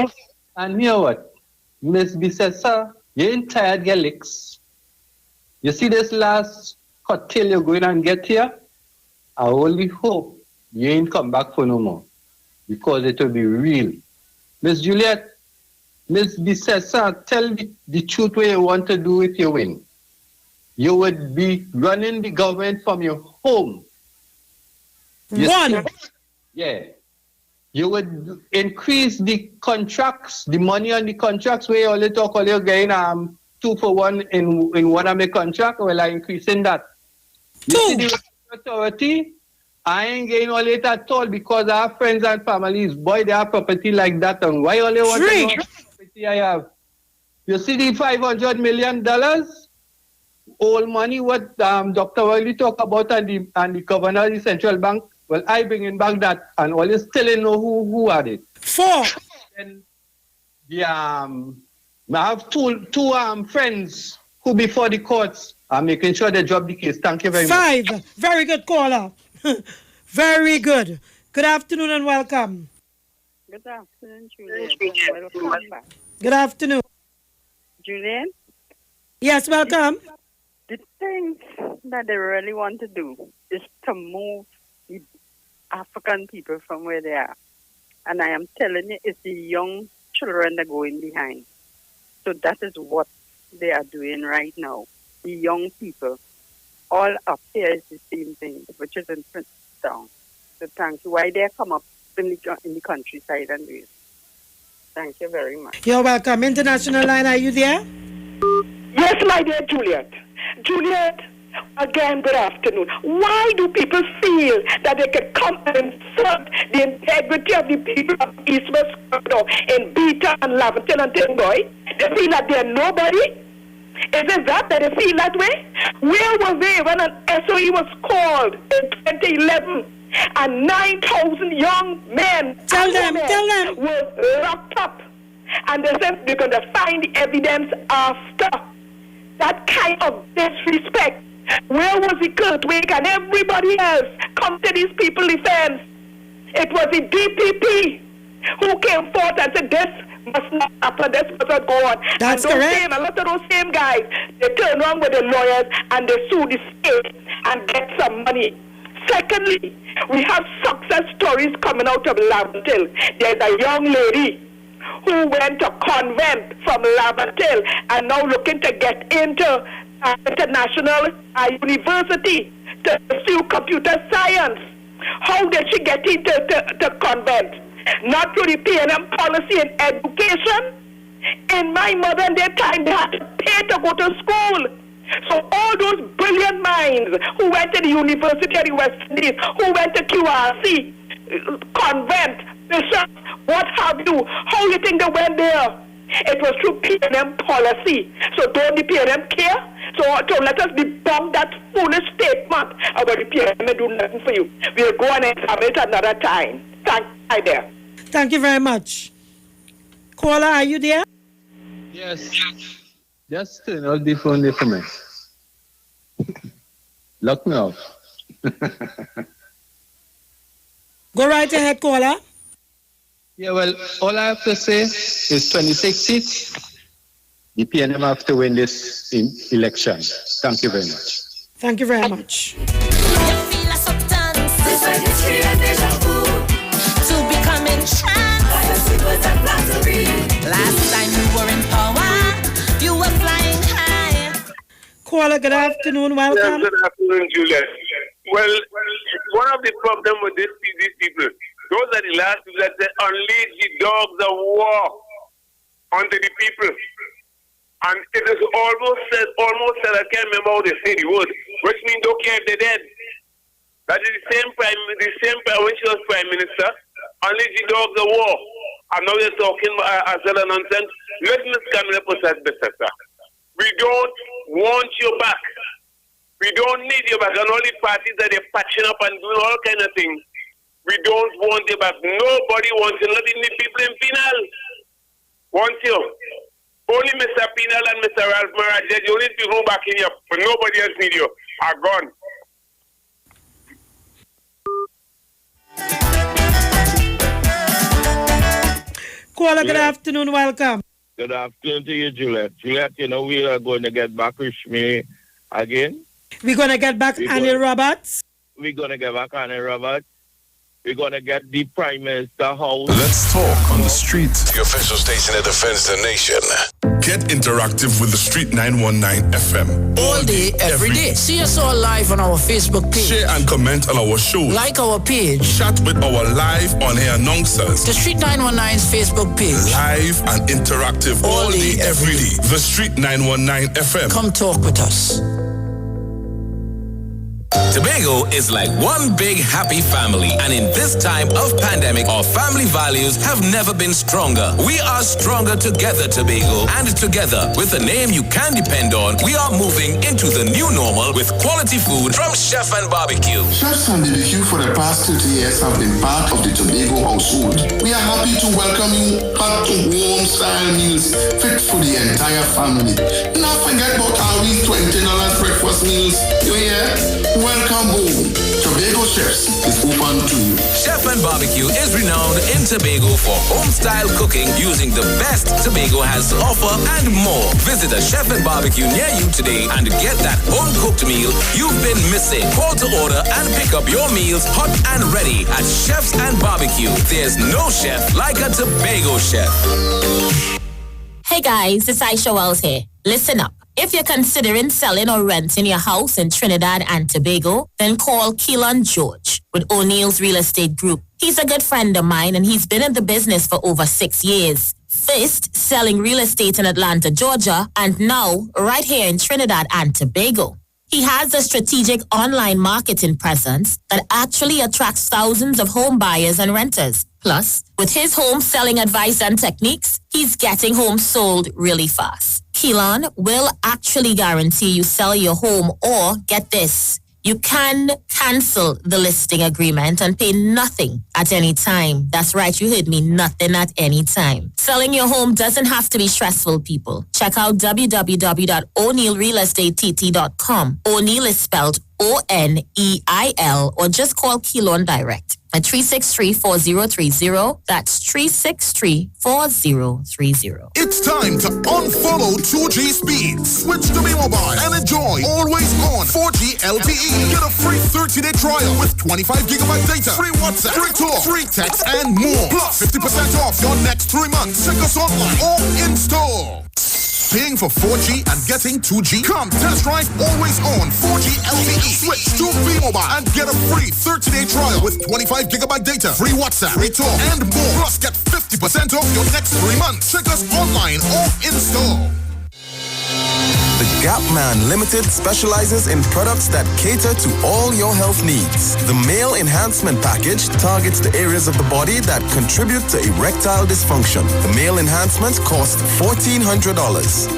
S4: And you know what? Miss B says, sir, you ain't tired, get licks. You see this last cocktail you're going and get here? I only hope you ain't come back for no more. Because it will be real. Miss Juliet, Miss B says, sir, tell the truth what you want to do if you win. You would be running the government from your home. Yeah. You would increase the contracts, the money on the contracts where you only talk all you're getting 2 for 1 in one of my contract. Well, I'm increasing that. You see the authority, I ain't getting all it at all because I have friends and families. Boy, they have property like that. And why only want to know what property I have? You see the $500 million? All money what Dr. Wiley talk about and the governor of the central bank. Well, I bring in back that and all you still don't know who are it.
S12: 4.
S4: And I have two friends who before the courts are making sure they drop the case. Thank you very much.
S12: 5. Very good caller. Very good. Good afternoon and welcome.
S6: Good afternoon, Julian. Welcome back.
S12: Good afternoon.
S6: Julian?
S12: Yes, welcome.
S6: The thing that they really want to do is to move the African people from where they are. And I am telling you, it's the young children that are going behind. So that is what they are doing right now. The young people. All up here is the same thing, which is in Princeton. So thank you. Why they come up in the countryside and do it. Thank you very much.
S12: You're welcome. International line, are you there?
S23: Yes, my dear Juliet. Juliet, again, good afternoon. Why do people feel that they can come and insult the integrity of the people of East West Corridor in Beta and Laventille and Tinboy? They feel that they're nobody? Isn't that they feel that way? Where were they when an SOE was called in 2011 and 9,000 young men were locked up? And they said they're going to find evidence after. That kind of disrespect. Where was the Kurtwig and everybody else come to these people's defense? It was the DPP who came forth and said this must not happen, this must not go on.
S12: That's
S23: and
S12: correct.
S23: a lot of those same guys, they turn around with the lawyers and they sue the state and get some money. Secondly, we have success stories coming out of Laventille. There's a young lady who went to convent from Laventille and now looking to get into international university to pursue computer science. How did she get into the convent? Not through the P&M policy in education. In my modern day time, they had to pay to go to school. So all those brilliant minds who went to the University of the West Indies, who went to QRC, convent, bishops, what have you, how you think they went there? It was through P&M policy. So don't the P&M care? So let us debunk that foolish statement about the P&M do nothing for you. We'll go and examine it another time.
S12: Thank you very much. Caller, are you there?
S4: Yes. Just turn out the phone there for me. Lock me off.
S12: Go right ahead, caller.
S4: Yeah, well, all I have to say is 26 seats. The PNM have to win this election. Thank you very much.
S12: Thank you very much.
S7: Last time you were in power, you were flying high.
S12: Caller, good afternoon. Welcome.
S18: Yes, good afternoon, Juliet. Well, one of the problems with these people, those are the last people that say, unleash the dogs of war onto the people. And it is almost said, I can't remember how they say the word, which means don't care if they're dead. That is the same prime when she was prime minister, unleash the dogs of war. And now they're talking as well as nonsense. Let Ms. Camilla put that better, sir. We don't want you back. We don't need you back. And all the parties that they're patching up and doing all kind of things, we don't want you back. Nobody wants you. Not even the people in Penal want you. Only Mr. Penal and Mr. Ralph Maraj, the only people back in here, but nobody else need you. Are gone.
S12: Caller, good afternoon. Welcome.
S10: Good afternoon to you, Juliet. Juliet, you know, we are going to get back Rishmi again.
S12: We're going to get back Annie Roberts.
S10: We're going to get back Annie Roberts. We're going to get the Prime Minister house.
S11: Let's talk on the street.
S22: The official station that defends the nation.
S11: Get interactive with the Street 919 FM.
S13: All day, every day. See us all live on our Facebook page.
S11: Share and comment on our show.
S13: Like our page.
S11: Chat with our live on-air announcers.
S13: The Street 919's Facebook page.
S11: Live and interactive all day, every day. The Street 919 FM.
S13: Come talk with us.
S14: Tobago is like one big happy family, and in this time of pandemic, our family values have never been stronger. We are stronger together, Tobago, and together, with a name you can depend on, we are moving into the new normal with quality food from Chef and Barbecue.
S15: Chefs and BBQ for the past 30 years have been part of the Tobago household. We are happy to welcome you hot to warm style meals fit for the entire family. Not forget about our $20 breakfast meals. You hear? Welcome home. Tobago Chefs is open to you.
S14: Chef and Barbecue is renowned in Tobago for home-style cooking using the best Tobago has to offer and more. Visit a Chef and Barbecue near you today and get that home-cooked meal you've been missing. Call to order and pick up your meals hot and ready at Chefs and Barbecue. There's no chef like a Tobago chef.
S16: Hey guys, it's Aisha Wells here. Listen up. If you're considering selling or renting your house in Trinidad and Tobago, then call Keelan George with O'Neill's Real Estate Group. He's a good friend of mine and he's been in the business for over 6 years. First, selling real estate in Atlanta, Georgia, and now right here in Trinidad and Tobago. He has a strategic online marketing presence that actually attracts thousands of home buyers and renters. Plus, with his home selling advice and techniques, he's getting homes sold really fast. Keelan will actually guarantee you sell your home, or get this, you can cancel the listing agreement and pay nothing at any time. That's right, you heard me, nothing at any time. Selling your home doesn't have to be stressful, people. Check out www.o'neillrealestatetT.com. O'Neill is spelled O-N-E-I-L, or just call Keelan direct at 363-4030. That's 363-4030.
S5: It's time to unfollow 2G speeds. Switch to B-Mobile and enjoy always on 4G LTE. Get a free 30-day trial with 25 gigabyte data, free WhatsApp, free talk, free text, and more. Plus 50% off your next 3 months. Check us online or in store. Paying for 4G and getting 2G? Come test drive always on 4G LTE. Switch to B-Mobile and get a free 30-day trial with 25 gigabyte data, free WhatsApp, free talk, and more. Plus get 50% off your next 3 months. Check us online or in store.
S19: The Gap Man Limited specializes in products that cater to all your health needs. The Male Enhancement Package targets the areas of the body that contribute to erectile dysfunction. The Male Enhancement costs $1,400.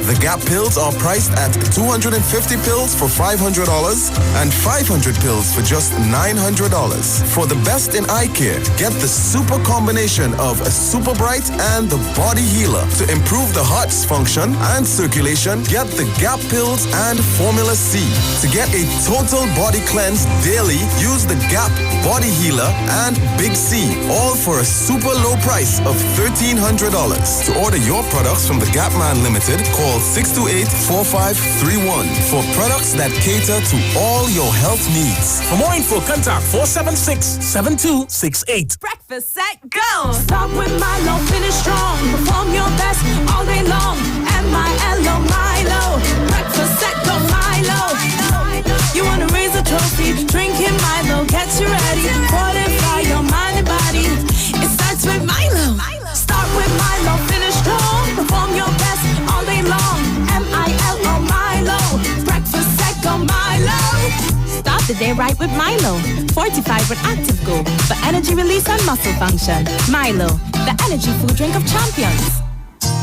S19: The Gap pills are priced at 250 pills for $500 and 500 pills for just $900. For the best in eye care, get the super combination of a Super Bright and the Body Healer. To improve the heart's function and circulation, get the Gap pills and Formula C. To get a total body cleanse daily, use the Gap Body Healer and Big C, all for a super low price of $1,300. To order your products from the Gap Man Limited, call 628-4531 for products that cater to all your health needs.
S21: For more info, contact 476-7268.
S25: Breakfast set, go! Start with Milo, finish strong. Perform your best all day long. M-I-L-O, Milo. Breakfast set, go Milo. You want to raise a trophy, drinking Milo gets you ready. Fortify your mind and body. It starts with Milo. Start with Milo, finish strong. Perform your best all day long. M-I-L-O, Milo. Breakfast set, go Milo.
S26: Start the day right with Milo. Fortified with Active Go for energy release and muscle function. Milo, the energy food drink of champions.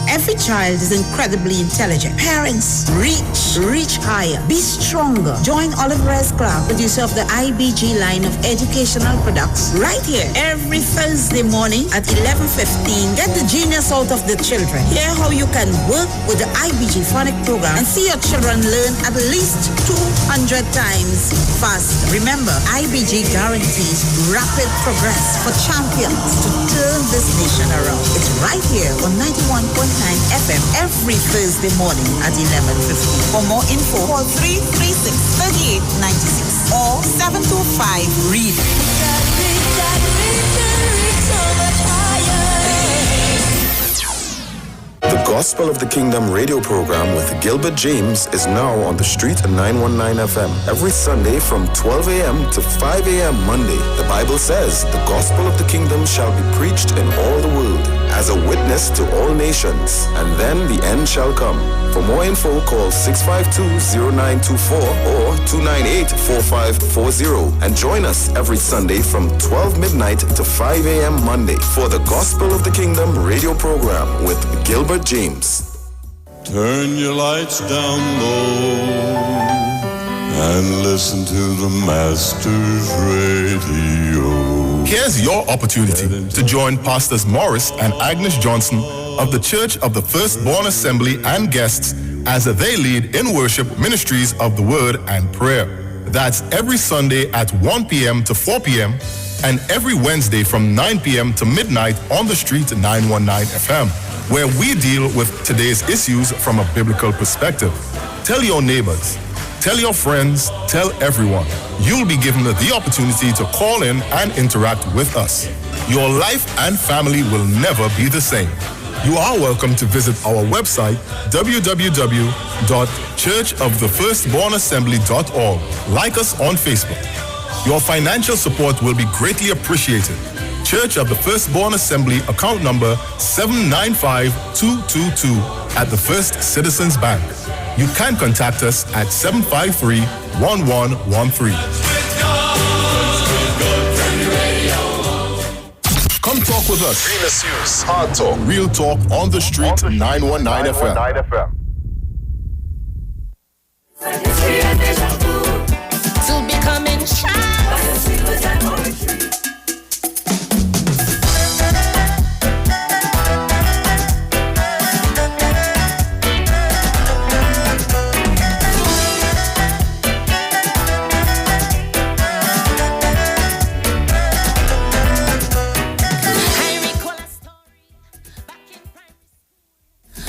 S8: Every child is incredibly intelligent. Parents, reach higher. Be stronger. Join Olive Rice Clark, producer of the IBG line of educational products, right here every Thursday morning at 11:15. Get the genius out of the children. Hear how you can work with the IBG phonic program and see your children learn at least 200 times faster. Remember, IBG guarantees rapid progress for champions to turn this nation around. It's right here on 91.9 FM every Thursday morning at 11:15. For more info, call 336-3896 or 725-READ.
S19: The Gospel of the Kingdom radio program with Gilbert James is now on the street at 919 FM every Sunday from 12 a.m. to 5 a.m. Monday. The Bible says the gospel of the kingdom shall be preached in all the world, as a witness to all nations, and then the end shall come. For more info, call 652-0924 or 298-4540 and join us every Sunday from 12 midnight to 5 a.m. Monday for the Gospel of the Kingdom radio program with Gilbert James.
S1: Turn your lights down low and listen to the Master's Radio.
S11: Here's your opportunity to join Pastors Morris and Agnes Johnson of the Church of the Firstborn Assembly and guests as they lead in worship ministries of the Word and Prayer. That's every Sunday at 1 p.m. to 4 p.m. and every Wednesday from 9 p.m. to midnight on the street 919 FM, where we deal with today's issues from a biblical perspective. Tell your neighbors, tell your friends, tell everyone. You'll be given the opportunity to call in and interact with us. Your life and family will never be the same. You are welcome to visit our website, www.churchofthefirstbornassembly.org. Like us on Facebook. Your financial support will be greatly appreciated. Church of the Firstborn Assembly, account number 795222 at the First Citizens Bank. You can contact us at 753-1113. Come talk with us. Real issues, hard talk, real talk on the street, 919 FM.
S7: To becoming shy.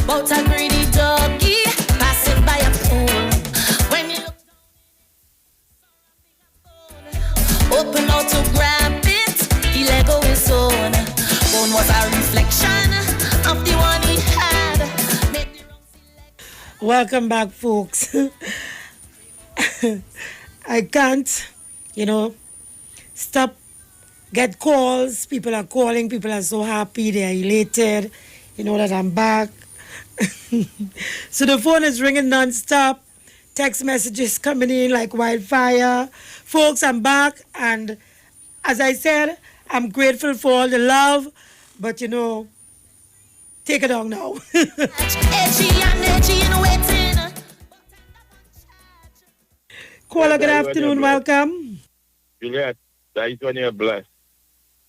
S7: About a greedy doggy passing by a pool. When you look open out to grab it, he let go his own. Phone was a reflection of the one he had.
S12: Welcome back, folks. I can't, stop. Get calls. People are calling. People are so happy. They are elated, that I'm back. So the phone is ringing non-stop. Text messages coming in like wildfire. Folks, I'm back, and as I said, I'm grateful for all the love, but take it on now. Caller, good afternoon, welcome.
S10: Juliet, that is when you're blessed.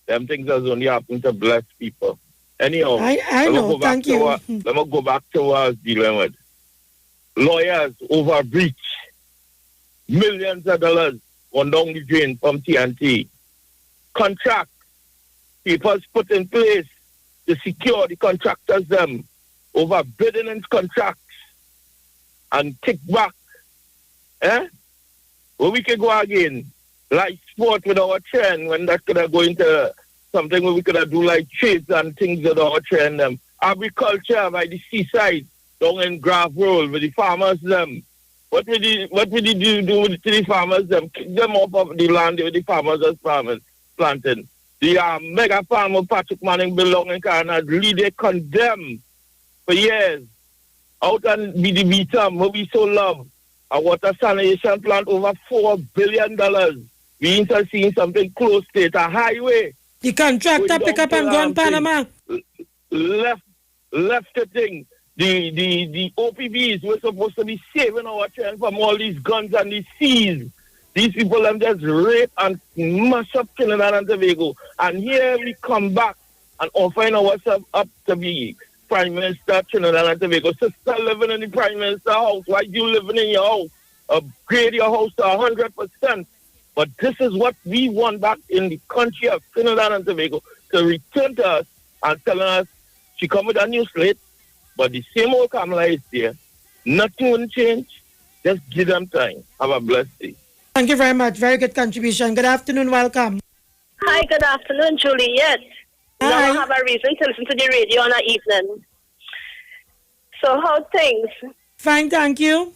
S10: Them things has only happened to bless people. Anyhow,
S12: I know, thank you.
S10: Let me go back to what I was dealing with. Lawyers overreach. Millions of dollars gone down the drain from TNT. Contract. Papers put in place to secure the contractors them. Overbidding in contracts. And kickback. Well, we can go again. Like sport with our trend when that could have go into something where we could have do like trades and things with our trend. Agriculture by the seaside down in Grave Road with the farmers them. What would you do with the farmers them? Kick them off of the land with the farmers as farmers planting. The mega farmer Patrick Manning belong in Canada, really they condemn for years. Out and be the beatum, where we so love. A water sanitation plant over $4 billion. We ain't seeing something close to it, a highway.
S12: The contractor pick up and go on Panama.
S10: Left the thing. The OPVs were supposed to be saving our children from all these guns and these seas. These people have just rape and mash up Trinidad and Tobago. And here we come back and find ourselves up to be Prime Minister Trinidad and Tobago. Sister living in the Prime Minister's house. Why you living in your house? Upgrade your house to 100%. But this is what we want back in the country of Trinidad and Tobago, to return to us and telling us she come with a new slate, but the same old Kamala is there. Nothing will change. Just give them time. Have a blessed day.
S12: Thank you very much. Very good contribution. Good afternoon. Welcome.
S3: Hi, good afternoon, Juliet. Now I have a reason to listen to the radio on the evening. So how things?
S12: Fine, thank you.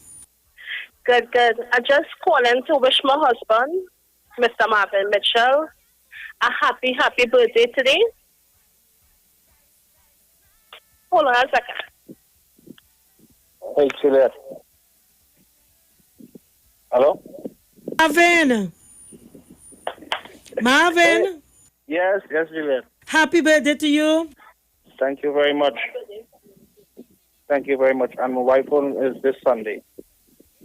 S3: Good. I just calling to wish my husband, Mr. Marvin Mitchell, a happy birthday today. Hold on a second.
S2: Hey, Juliet. Hello?
S12: Marvin.
S2: Yes, Juliet.
S12: Happy birthday to you.
S2: Thank you very much. Thank you very much. And my wife is this Sunday.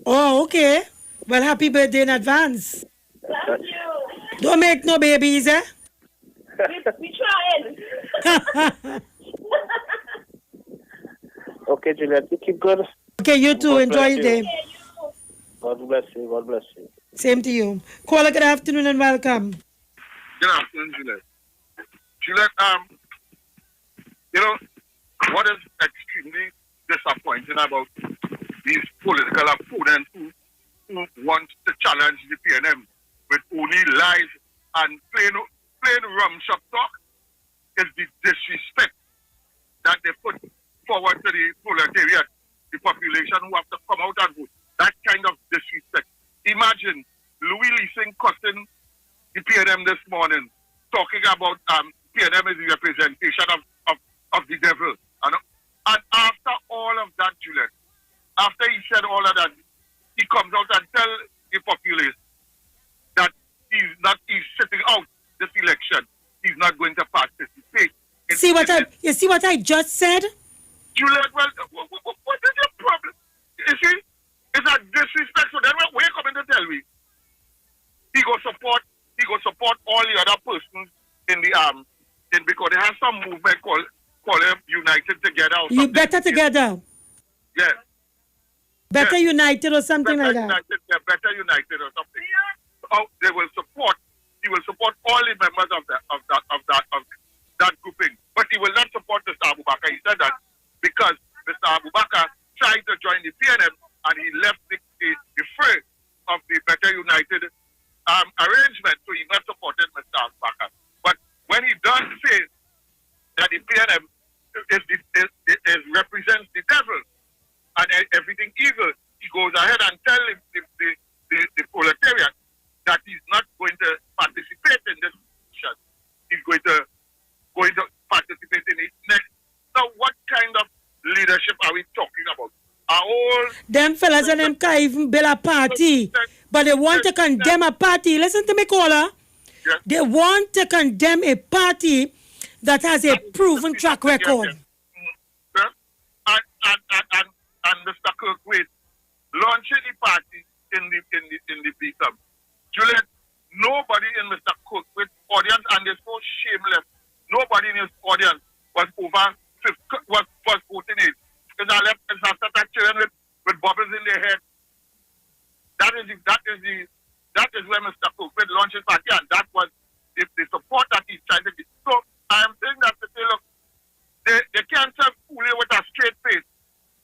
S12: Oh, okay. Well, happy birthday in advance. Don't make no babies, eh?
S3: We trying.
S2: Okay, Juliet, you keep good.
S12: Okay, you too.
S2: God
S12: Enjoy
S2: bless
S12: your day.
S2: you. God bless you. God bless you.
S12: Same to you. Caller, good afternoon and welcome.
S18: Good afternoon, Juliet. Juliet, what is extremely disappointing about these political opponents who want to challenge the PNM with only lies and plain rum-shop talk is the disrespect that they put forward to the proletariat, the population who have to come out and vote. That kind of disrespect. Imagine Louis Leasing cussing the PNM this morning, talking about PNM is the representation of the devil. And after all of that, Juliet, after he said all of that, he comes out and tell the populace that he's sitting out this election. He's not going to participate.
S12: You see what I just said?
S18: Juliet, well, what is your problem? You see, it's a disrespect. So then what are you coming to tell me? He go support all the other persons in the because they have some movement called United Together or something.
S12: You better together.
S18: Yeah.
S12: Better United or something
S18: Better
S12: like that.
S18: United, yeah, Better United or something. Oh, he will support all the members of that grouping. But he will not support Mr. Abubakar. He said that because Mr. Abubakar tried to join the PNM and he left the fray of the Better United arrangement, so he not supported Mr. Abubakar. But when he does say that the PNM represents the devil and everything evil, he goes ahead and tells the proletariat that he's not going to participate in this election. He's going to participate in it next. Now, what kind of leadership are we talking about?
S12: Them fellas and them can't even build a party, but they want to condemn a party. Listen to me, caller.
S18: Yes.
S12: They want to condemn a party that has a proven track record.
S18: And Mr. Kirkwood launching the party in the beacon. Juliet, nobody in Mr. Kirkwood's audience, and they're so shameless. Nobody in his audience was voting it. Because I left and started that children with bubbles in their head. That is where Mr. Kirkwood launched his party, and that was the support that he's trying to get. So I am saying that to say, look, they can't serve fully with a straight face,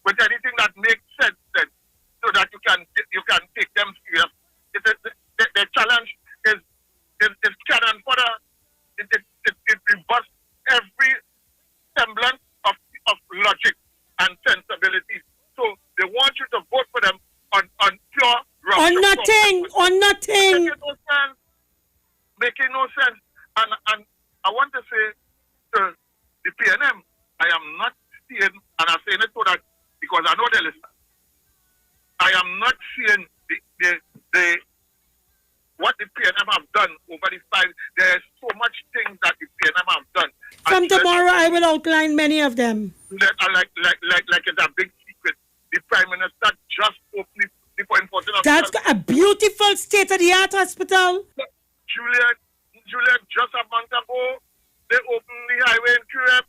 S18: with anything that makes sense then, so that you can take them serious. The challenge is cannon fodder. It reverses every semblance of logic and sensibility. So they want you to vote for them on pure
S12: On nothing.
S18: Making no sense. And I want to say to the PNM, I am not seeing, and I'm saying it so that because I know they listen. I am not seeing the what the PNM have done over the 5. There's so much things that the PNM have done.
S12: From tomorrow, I will outline many of them.
S18: Like it's a big secret. The Prime Minister just opened the point 14 of
S12: That's a beautiful state-of-the-art hospital.
S18: Juliet, just a month ago, they opened the highway in Cureb.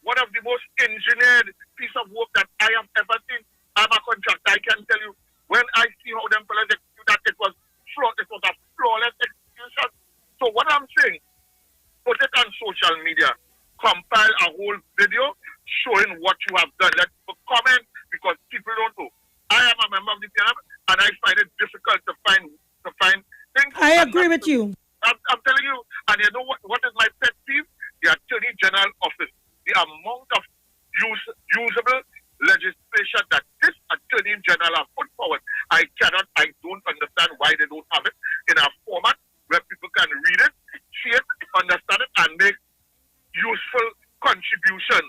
S18: One of the most engineered piece of work that I have ever seen. I'm a contractor. I can tell you, when I see how them fellas execute that, it was a flawless execution. So what I'm saying, put it on social media, compile a whole video showing what you have done. Let's comment because people don't know. I am a member of the PNM and I find it difficult to find things.
S12: I agree with you.
S18: I'm telling you, and you know what is my pet peeve? The Attorney General Office. The amount of usable legislation that this Attorney General has put forward, I don't understand why they don't have it in a format where people can read it, see it, understand it, and make useful contribution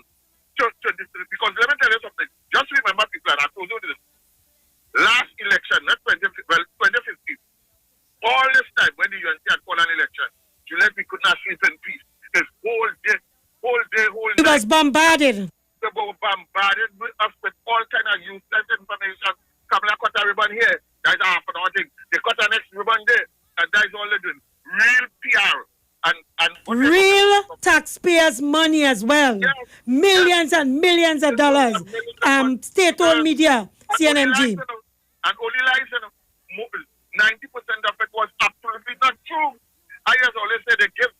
S12: was bombarded.
S18: They were bombarded with us with all kind of useless information. Kamala cut a ribbon here. That's half an hour thing. They cut a next ribbon there. And that's all they're doing. Real PR. And
S12: real taxpayers' money as well. Yes. Millions and millions of dollars. State-owned media, CNMG.
S18: And only lies, 90% of it was absolutely not true. I just always say they give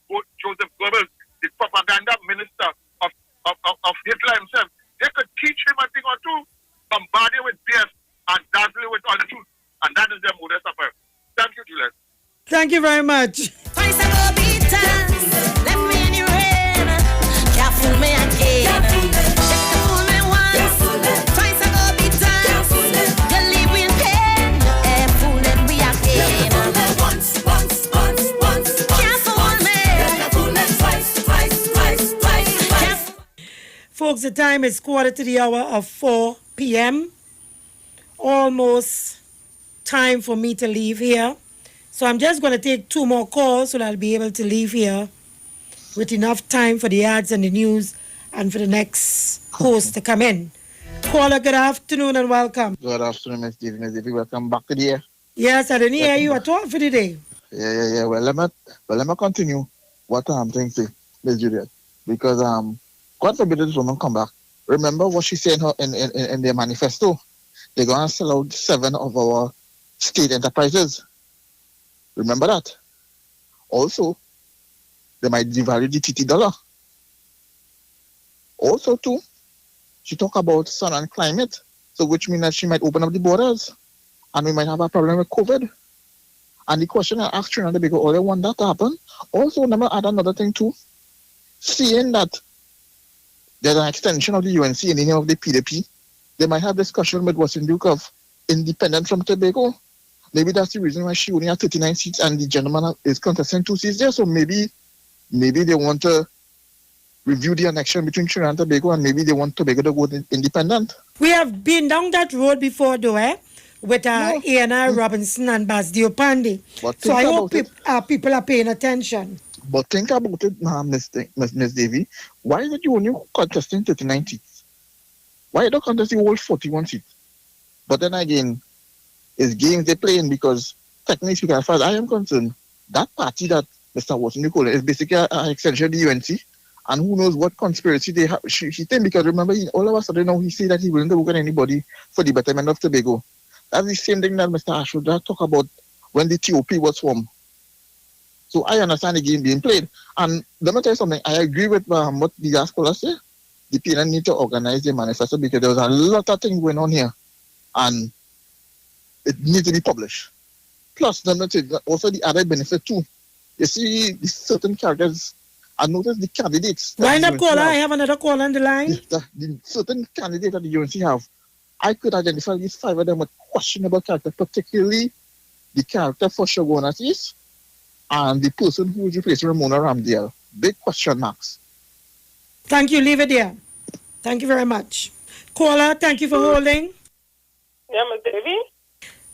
S18: Joseph Goebbels, the propaganda minister of Hitler himself. They could teach him a thing or two, bombard him with BS and dazzle him with all the truth. And that is their modus operandi. Thank you, Juliet.
S12: Thank you very much. Folks, the time is 4:45 p.m. Almost time for me to leave here. So I'm just going to take 2 more calls so that I'll be able to leave here with enough time for the ads and the news and for the next host to come in. Caller, good afternoon and welcome.
S6: Good afternoon, Ms. Davy. Ms. Davy, welcome back to the air.
S12: Yes, I didn't hear you at all for the day.
S6: Yeah. Well, let me continue what I'm thinking, Ms. Juliet. Because God forbid this woman come back. Remember what she said in their manifesto. They're going to sell out 7 of our state enterprises. Remember that. Also, they might devalue the TT dollar. Also, too, she talk about sun and climate, so which means that she might open up the borders, and we might have a problem with COVID. And the question I asked Trinidad because all they want that to happen. Also, let me add another thing too. Seeing that there's an extension of the UNC in any of the PDP, they might have discussion with Western Duke of independent from Tobago. Maybe that's the reason why she only has 39 seats and the gentleman is contesting 2 seats there. So maybe they want to review the election between Trinidad and Tobago, and maybe they want Tobago to go independent.
S12: We have been down that road before, though, with A&R Robinson and Bas Diopande. So I hope people are paying attention.
S6: But think about it, Ms. Davy. Why is it you only contesting 39 seats? Why you don't contest the whole 41 seats? But then again, it's games they're playing because technically speaking, as far as I am concerned, that party that Mr. Watson Nicola is basically an extension of the UNC. And who knows what conspiracy they have. She think because remember, all of a sudden now he said that he willing to work on anybody for the betterment of Tobago. That's the same thing that Mr. Ashoda talked about when the TOP was formed. So I understand the game being played. And let me tell you something. I agree with what the diaspora said. The PNN need to organize their manifesto because there was a lot of things going on here. And it needs to be published. Plus, let me tell you, also the added benefit too. You see, certain characters, I noticed the candidates.
S12: Line up caller, I have another call on the line.
S6: The certain candidates that the UNC have, I could identify at least 5 of them with questionable character, particularly the character for Shogunas East and the person who is replacing Ramona Ramdale. Big question marks.
S12: Thank you. Leave it there. Thank you very much. Caller, thank you for holding.
S9: Yeah, Ms. Davy?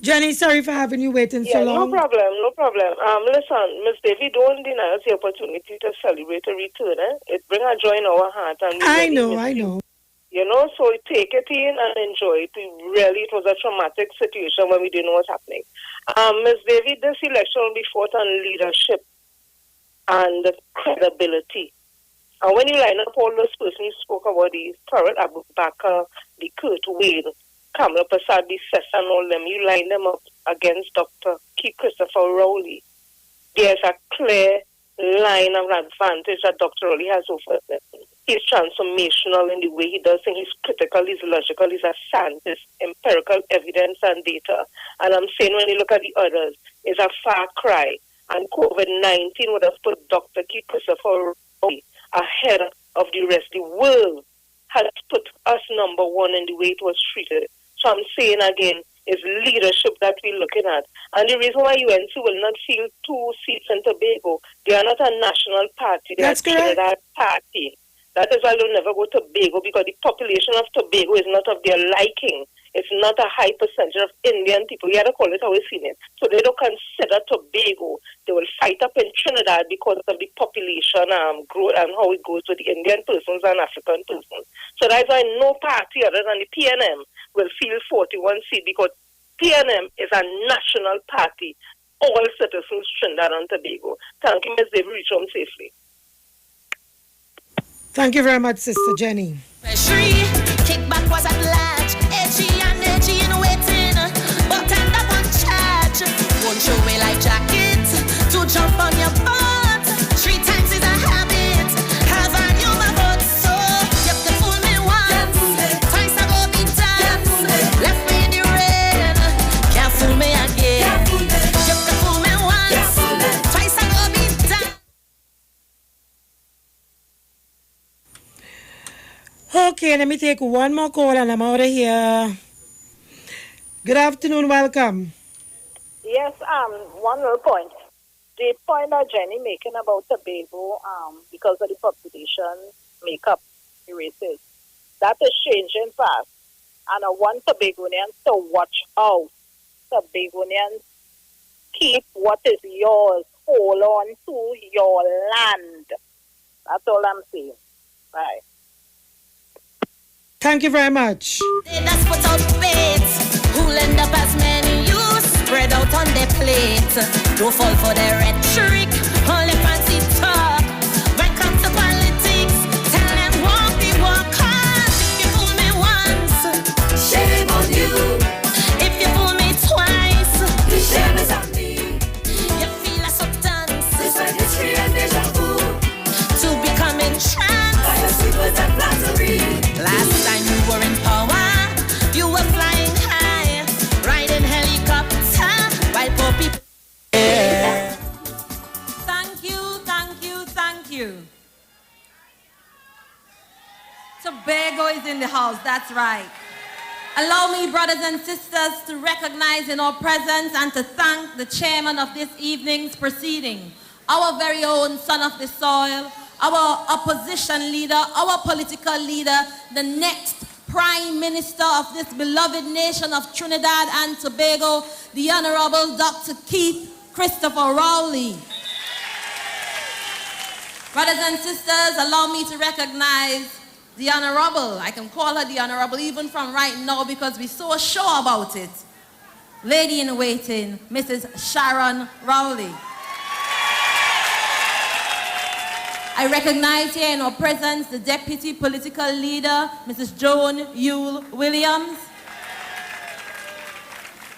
S12: Jenny, sorry for having you waiting so long.
S9: No problem. Listen, Ms. Davy, don't deny us the opportunity to celebrate a return. It brings a joy in our heart. And
S12: I know.
S9: You know, so take it in and enjoy it. It was a traumatic situation when we didn't know what's happening. Ms. Davy, this election will be fought on leadership and credibility. And when you line up all those persons you spoke about, the Farrell Abu Bakr, the Kurt Wade, Kamala Prasad, the Sessa and all them, you line them up against Dr. Keith Christopher Rowley. There's a clear line of advantage that Dr. Rowley has over them. He's transformational in the way he does things. He's critical, he's logical, he's a scientist, empirical evidence and data. And I'm saying when you look at the others, it's a far cry. And COVID-19 would have put Dr. Keith Christopher Rowley ahead of the rest. The world has put us number 1 in the way it was treated. So I'm saying again, it's leadership that we're looking at. And the reason why UNC will not field 2 seats in Tobago, they are not a national party. They are a Trinidad party. That is why they'll never go to Tobago because the population of Tobago is not of their liking. It's not a high percentage of Indian people. You have to call it how we've seen it. So they don't consider Tobago. They will fight up in Trinidad because of the population growth and how it goes with the Indian persons and African persons. So that's why no party other than the PNM will field 41 seats, because PNM is a national party. All citizens Trinidad and Tobago. Thank you, Ms. David. Reach home safely.
S12: Thank you very much, Sister Jenny.
S25: Kickback was at large, edgy and edgy in waiting, but end up on charge. Won't show me like jacket to jump on your butt. 3 times is a habit. Have I knew my vote, so you can fool me once. Twice I go be done. Left me in the rain. Can't fool me again. You can fool me once. Twice I go be done.
S12: Okay, let me take one more call and I'm out of here. Good afternoon, welcome.
S4: Yes, one little point. The point that Jenny making about Tobago, because of the population makeup, the races, that is changing fast. And I want Tobagonians to watch out. Tobagonians, keep what is yours. Hold on to your land. That's all I'm saying. Bye.
S12: Thank you very much.
S25: They just put out baits. Who'll end up as many you spread out on their plate. Don't fall for their rhetoric, only fancy talk. When it comes to politics, tell them walk the walk hard. If you fool me once, shame on you. If you fool me twice, the shame is on me. You feel a substance, this is history and deja vu. To become entranced by your secrets and flattery. Last time you were in power, you were flying high, riding helicopter, while poor people.
S17: Thank you. Tobago is in the house, that's right. Allow me, brothers and sisters, to recognize in our presence and to thank the chairman of this evening's proceeding, our very own son of the soil, our opposition leader, our political leader, the next Prime Minister of this beloved nation of Trinidad and Tobago, the Honorable Dr. Keith Christopher Rowley. Brothers and sisters, allow me to recognize the Honorable. I can call her the Honorable even from right now because we're so sure about it. Lady in waiting, Mrs. Sharon Rowley. I recognize here in our presence the Deputy Political Leader, Mrs. Joan Yule Williams.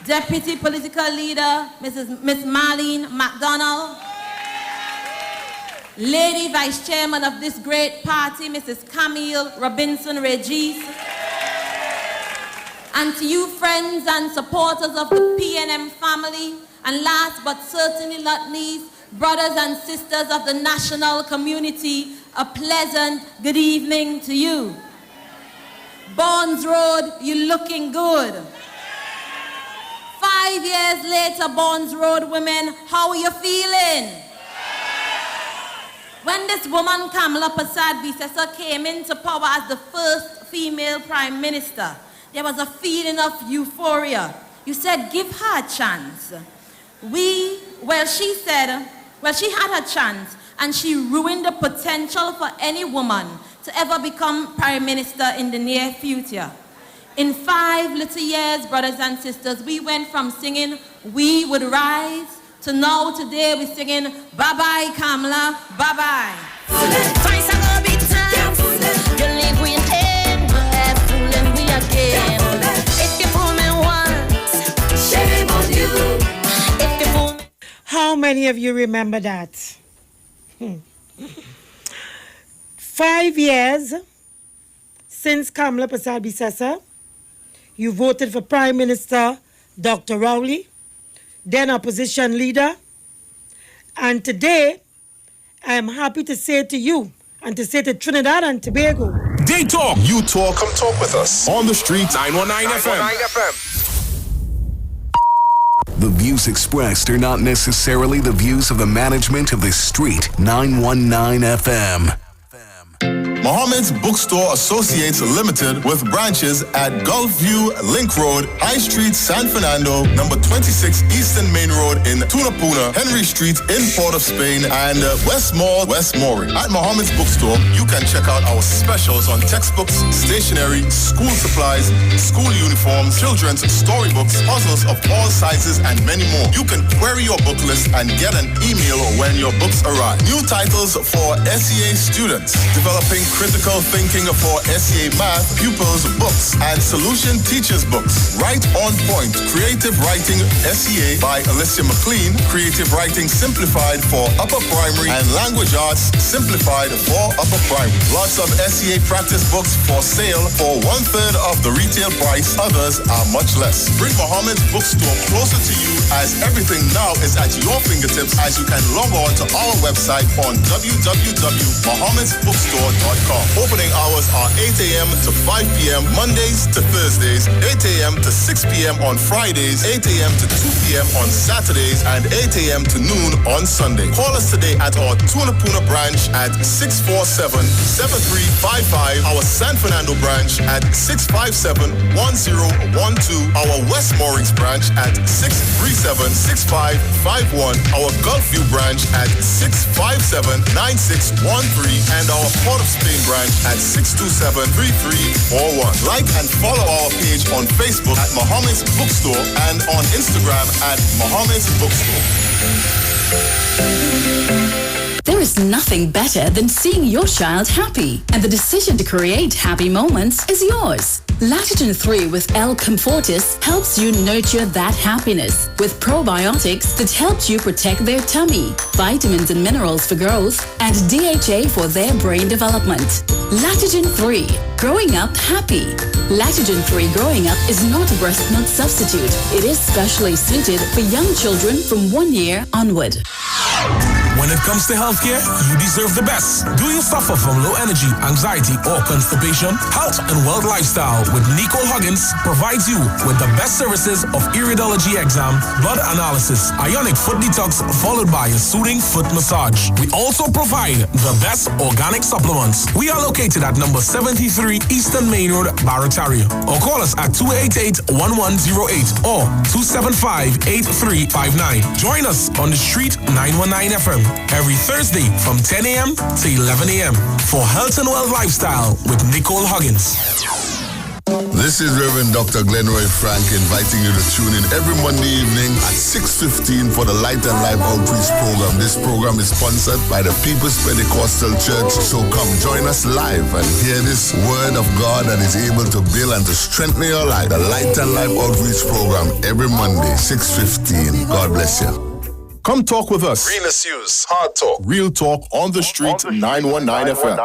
S17: Deputy Political Leader, Miss Marlene MacDonald. Lady Vice Chairman of this great party, Mrs. Camille Robinson Regis. And to you friends and supporters of the PNM family, and last but certainly not least, brothers and sisters of the national community, a pleasant good evening to you. Bonds Road, you're looking good. 5 years later, Bonds Road women, how are you feeling? When this woman, Kamala Persad-Bissessar, came into power as the first female prime minister, there was a feeling of euphoria. You said, give her a chance. She had her chance, and she ruined the potential for any woman to ever become prime minister in the near future. In 5 little years, brothers and sisters, we went from singing We Would Rise to now today we're singing bye-bye Kamala, bye-bye.
S25: Twice I go be time. You leave we in, we're fooling we again. If you fool me once, shame on you. If you fool me.
S12: How many of you remember that? 5 years since Kamala Persad-Bissessar, you voted for Prime Minister Dr. Rowley, then opposition leader. And today, I am happy to say to you and to say to Trinidad and Tobago.
S21: They talk. You talk. Come talk with us. On the street. 919 FM.
S20: The views expressed are not necessarily the views of the management of the street. 919 FM.
S11: Mohammed's Bookstore Associates Limited with branches at Gulfview, Link Road, High Street, San Fernando, number 26 Eastern Main Road in Tunapuna, Henry Street in Port of Spain, and West Mall, West Mooring. At Mohammed's Bookstore, you can check out our specials on textbooks, stationery, school supplies, school uniforms, children's storybooks, puzzles of all sizes, and many more. You can query your book list and get an email when your books arrive. New titles for SEA students, developing critical thinking for SEA math pupils books, and solution teachers books. Right on Point, Creative Writing SEA by Alicia McLean, Creative Writing Simplified for Upper Primary, and Language Arts Simplified for Upper Primary. Lots of SEA practice books for sale for 1/3 of the retail price. Others are much less. Bring Mohammed's Bookstore closer to you, as everything now is at your fingertips, as you can log on to our website on www.mohammedsbookstore.com. Opening hours are 8 a.m. to 5 p.m. Mondays to Thursdays, 8 a.m. to 6 p.m. on Fridays, 8 a.m. to 2 p.m. on Saturdays, and 8 a.m. to noon on Sunday. Call us today at our Tunapuna branch at 647-7355, our San Fernando branch at 657-1012, our West Moorings branch at 637-6551, our Gulfview branch at 657-9613, and our Port of Spain branch at 627-3341. Like and follow our page on Facebook at Mohammed's Bookstore and on Instagram at Mohammed's Bookstore.
S13: There is nothing better than seeing your child happy, and the decision to create happy moments is yours. Latigen 3 with L. Comfortis helps you nurture that happiness with probiotics that helps you protect their tummy, vitamins and minerals for growth, and DHA for their brain development. Latigen 3, growing up happy. Latigen 3 growing up is not a breast milk substitute. It is specially suited for young children from 1 year onward.
S21: When it comes to healthcare, you deserve the best. Do you suffer from low energy, anxiety, or constipation? Health and Wealth Lifestyle with Nicole Huggins provides you with the best services of iridology exam, blood analysis, ionic foot detox, followed by a soothing foot massage. We also provide the best organic supplements. We are located at number 73 Eastern Main Road, Barataria. Or call us at 288-1108 or 275-8359. Join us on the street 919 FM. Every Thursday from 10 a.m. to 11 a.m. for Health and Wealth Lifestyle with Nicole Huggins.
S14: This is Reverend Dr. Glenroy Frank inviting you to tune in every Monday evening at 6:15 for the Light and Life Outreach Program. This program is sponsored by the People's Pentecostal Church, so come join us live and hear this word of God that is able to build and to strengthen your life. The Light and Life Outreach Program every Monday, 6:15. God bless you.
S11: Come talk with us.
S14: Real issues, hard talk.
S11: Real Talk on the Street, 919 FM.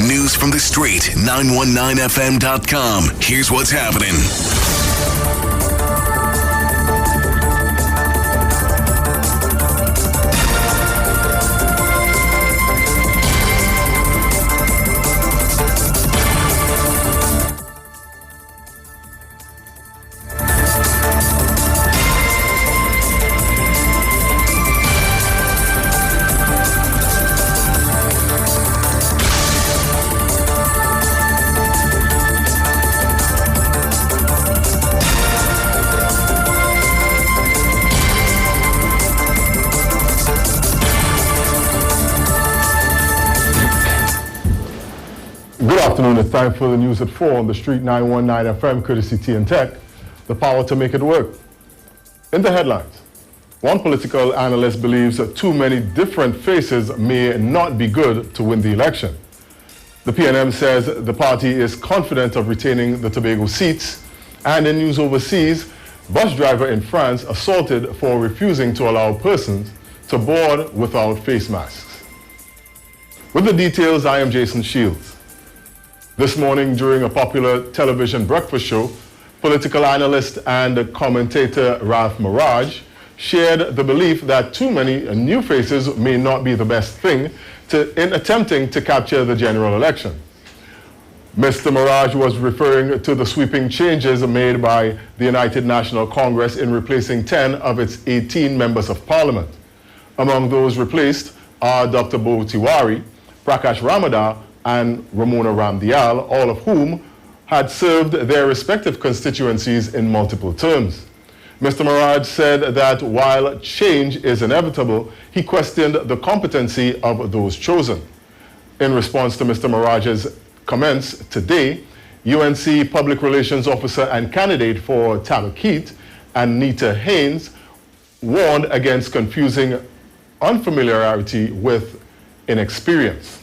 S20: News from the street, 919fm.com. Here's what's happening.
S15: Good afternoon. It's time for the news at 4 on the street 919 FM, courtesy TN Tech, the power to make it work. In the headlines, one political analyst believes that too many different faces may not be good to win the election. The PNM says the party is confident of retaining the Tobago seats. And in news overseas, bus driver in France assaulted for refusing to allow persons to board without face masks. With the details, I am Jason Shields. This morning, during a popular television breakfast show, political analyst and commentator Ralph Maraj shared the belief that too many new faces may not be the best thing in attempting to capture the general election. Mr. Mirage was referring to the sweeping changes made by the United National Congress in replacing 10 of its 18 members of parliament. Among those replaced are Dr. Bo Tiwari, Prakash Ramadar, and Ramona Ramdial, all of whom had served their respective constituencies in multiple terms. Mr. Mirage said that while change is inevitable, he questioned the competency of those chosen. In response to Mr. Mirage's comments today, UNC Public Relations Officer and candidate for Tabaquite, Anita Haynes, warned against confusing unfamiliarity with inexperience.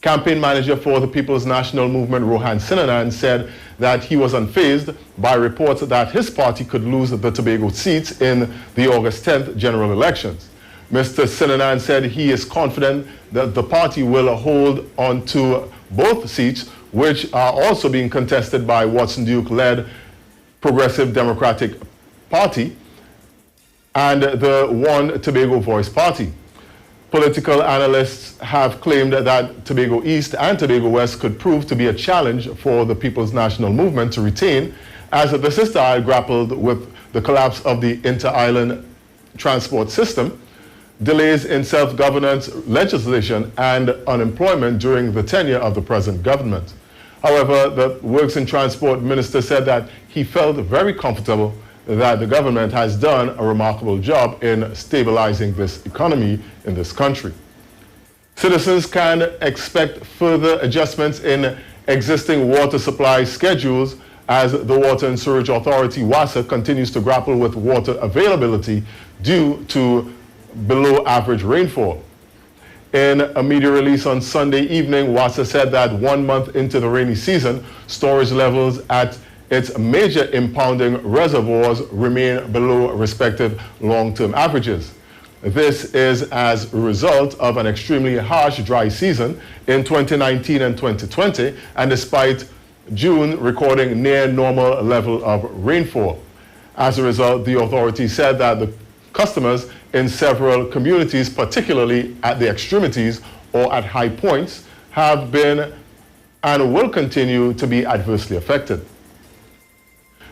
S15: Campaign manager for the People's National Movement, Rohan Sinanan, said that he was unfazed by reports that his party could lose the Tobago seats in the August 10th general elections. Mr. Sinanan said he is confident that the party will hold on to both seats, which are also being contested by Watson Duke-led Progressive Democratic Party and the One Tobago Voice Party. Political analysts have claimed that Tobago East and Tobago West could prove to be a challenge for the People's National Movement to retain, as the sister isle grappled with the collapse of the inter-island transport system, delays in self-governance legislation, and unemployment during the tenure of the present government. However, the Works and Transport Minister said that he felt very comfortable that the government has done a remarkable job in stabilizing this economy in this country. Citizens can expect further adjustments in existing water supply schedules as the Water and Sewerage Authority, WASA, continues to grapple with water availability due to below average rainfall. In a media release on Sunday evening, WASA said that 1 month into the rainy season, storage levels at its major impounding reservoirs remain below respective long-term averages. This is as a result of an extremely harsh dry season in 2019 and 2020, and despite June recording near normal level of rainfall. As a result, the authority said that the customers in several communities, particularly at the extremities or at high points, have been and will continue to be adversely affected.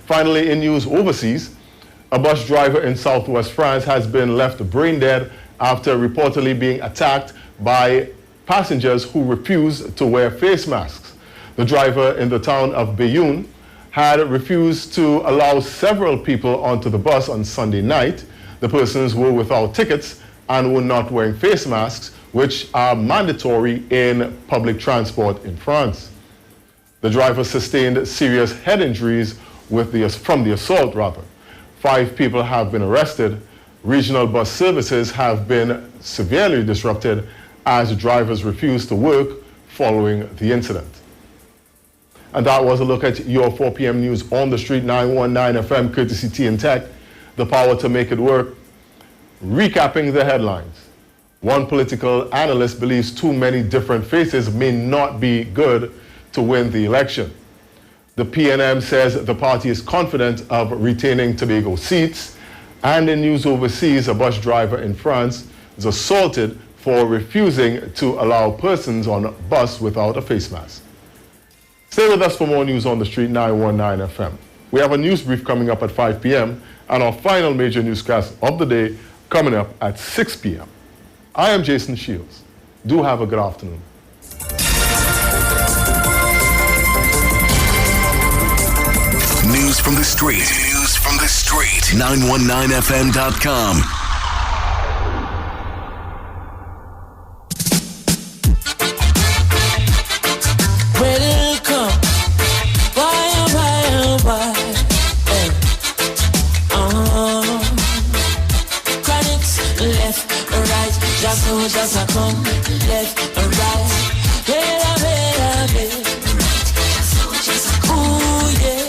S15: Finally, in news overseas, a bus driver in southwest France has been left brain dead after reportedly being attacked by passengers who refused to wear face masks. The driver in the town of Bayonne had refused to allow several people onto the bus on Sunday night. The persons were without tickets and were not wearing face masks, which are mandatory in public transport in France. The driver sustained serious head injuries from the assault. 5 people have been arrested. Regional bus services have been severely disrupted as drivers refused to work following the incident. And that was a look at your 4 p.m. news on the street, 919 FM, courtesy T and Tech, the power to make it work. Recapping the headlines. One political analyst believes too many different faces may not be good to win the election. The PNM says the party is confident of retaining Tobago seats. And in news overseas, a bus driver in France is assaulted for refusing to allow persons on a bus without a face mask. Stay with us for more news on the street, 919 FM. We have a news brief coming up at 5 p.m. and our final major newscast of the day coming up at 6 p.m. I am Jason Shields. Do have a good afternoon.
S20: News from the street. News from the street. 919fm.com.
S25: Welcome. Why? Hey. Chronics, left, right. Just a come. Left, right. Better. Ooh, yeah.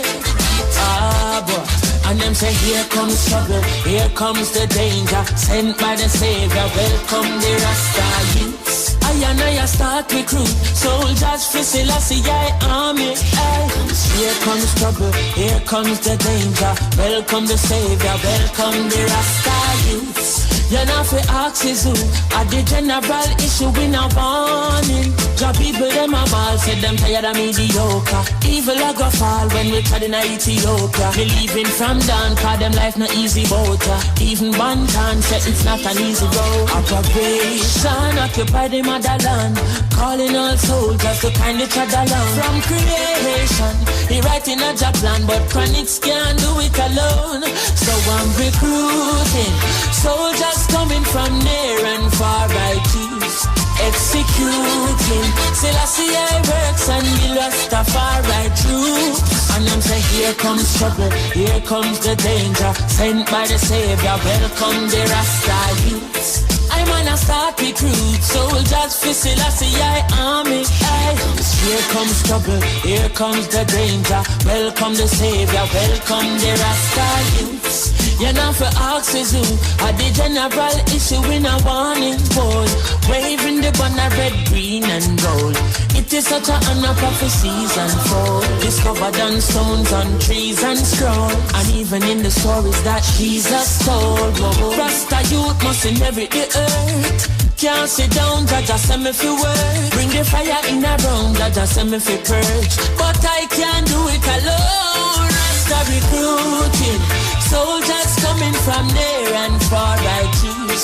S25: And them say, here comes trouble, here comes the danger, sent by the Savior. Welcome the Rasta youths. I start recruit soldiers for Selassie army. Hey. Here comes trouble, here comes the danger. Welcome the savior, welcome the Rasta youths. You're not for axes who at the general issue in a warning. Job people them a ball, said them tired of mediocre. Evil a go fall when we tried in Ethiopia. Believing from down, cause them life no easy boat. Even Bantan said it's not an easy road. Operation occupy the motherland, calling all soldiers to kindly tread along. From creation, he writing a job plan, but chronics can't do it alone. So I'm recruiting soldiers coming from near and far, I choose executing. Selassie I works and the Rastafari true. And I'm saying here comes trouble, here comes the danger. Sent by the Savior, welcome the Rasta youths. I'm on a start recruit soldiers for Selassie army. Aye. Here comes trouble, here comes the danger. Welcome the Savior, welcome the Rasta youths. You're not for axes who are the general issue in a warning board. Waving the banner red, green and gold. It is such an honor prophecies unfold. Discovered on stones, on trees and scroll. And even in the stories that Jesus told. Whoa. Rasta youth must inherit the earth. Can't sit down, Jaja send me for work. Bring the fire in a room, Jaja send me for purge. But I can't do it alone. Rasta recruiting soldiers coming from near and far, I choose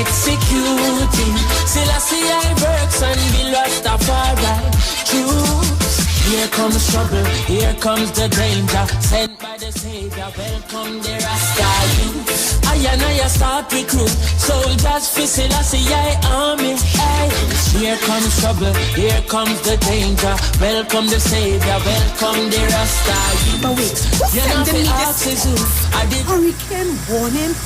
S25: executing. Selassie I works and the Rastafari choose. Here comes trouble, here comes the danger. Sent by the Savior, welcome the Rasta youth. I start recruit soldiers for Selassie army. Hey. Here comes trouble, here comes the danger. Welcome the Savior, welcome the Rasta youth.
S8: But wait, who sent me this?
S25: I did
S8: hurricane warning.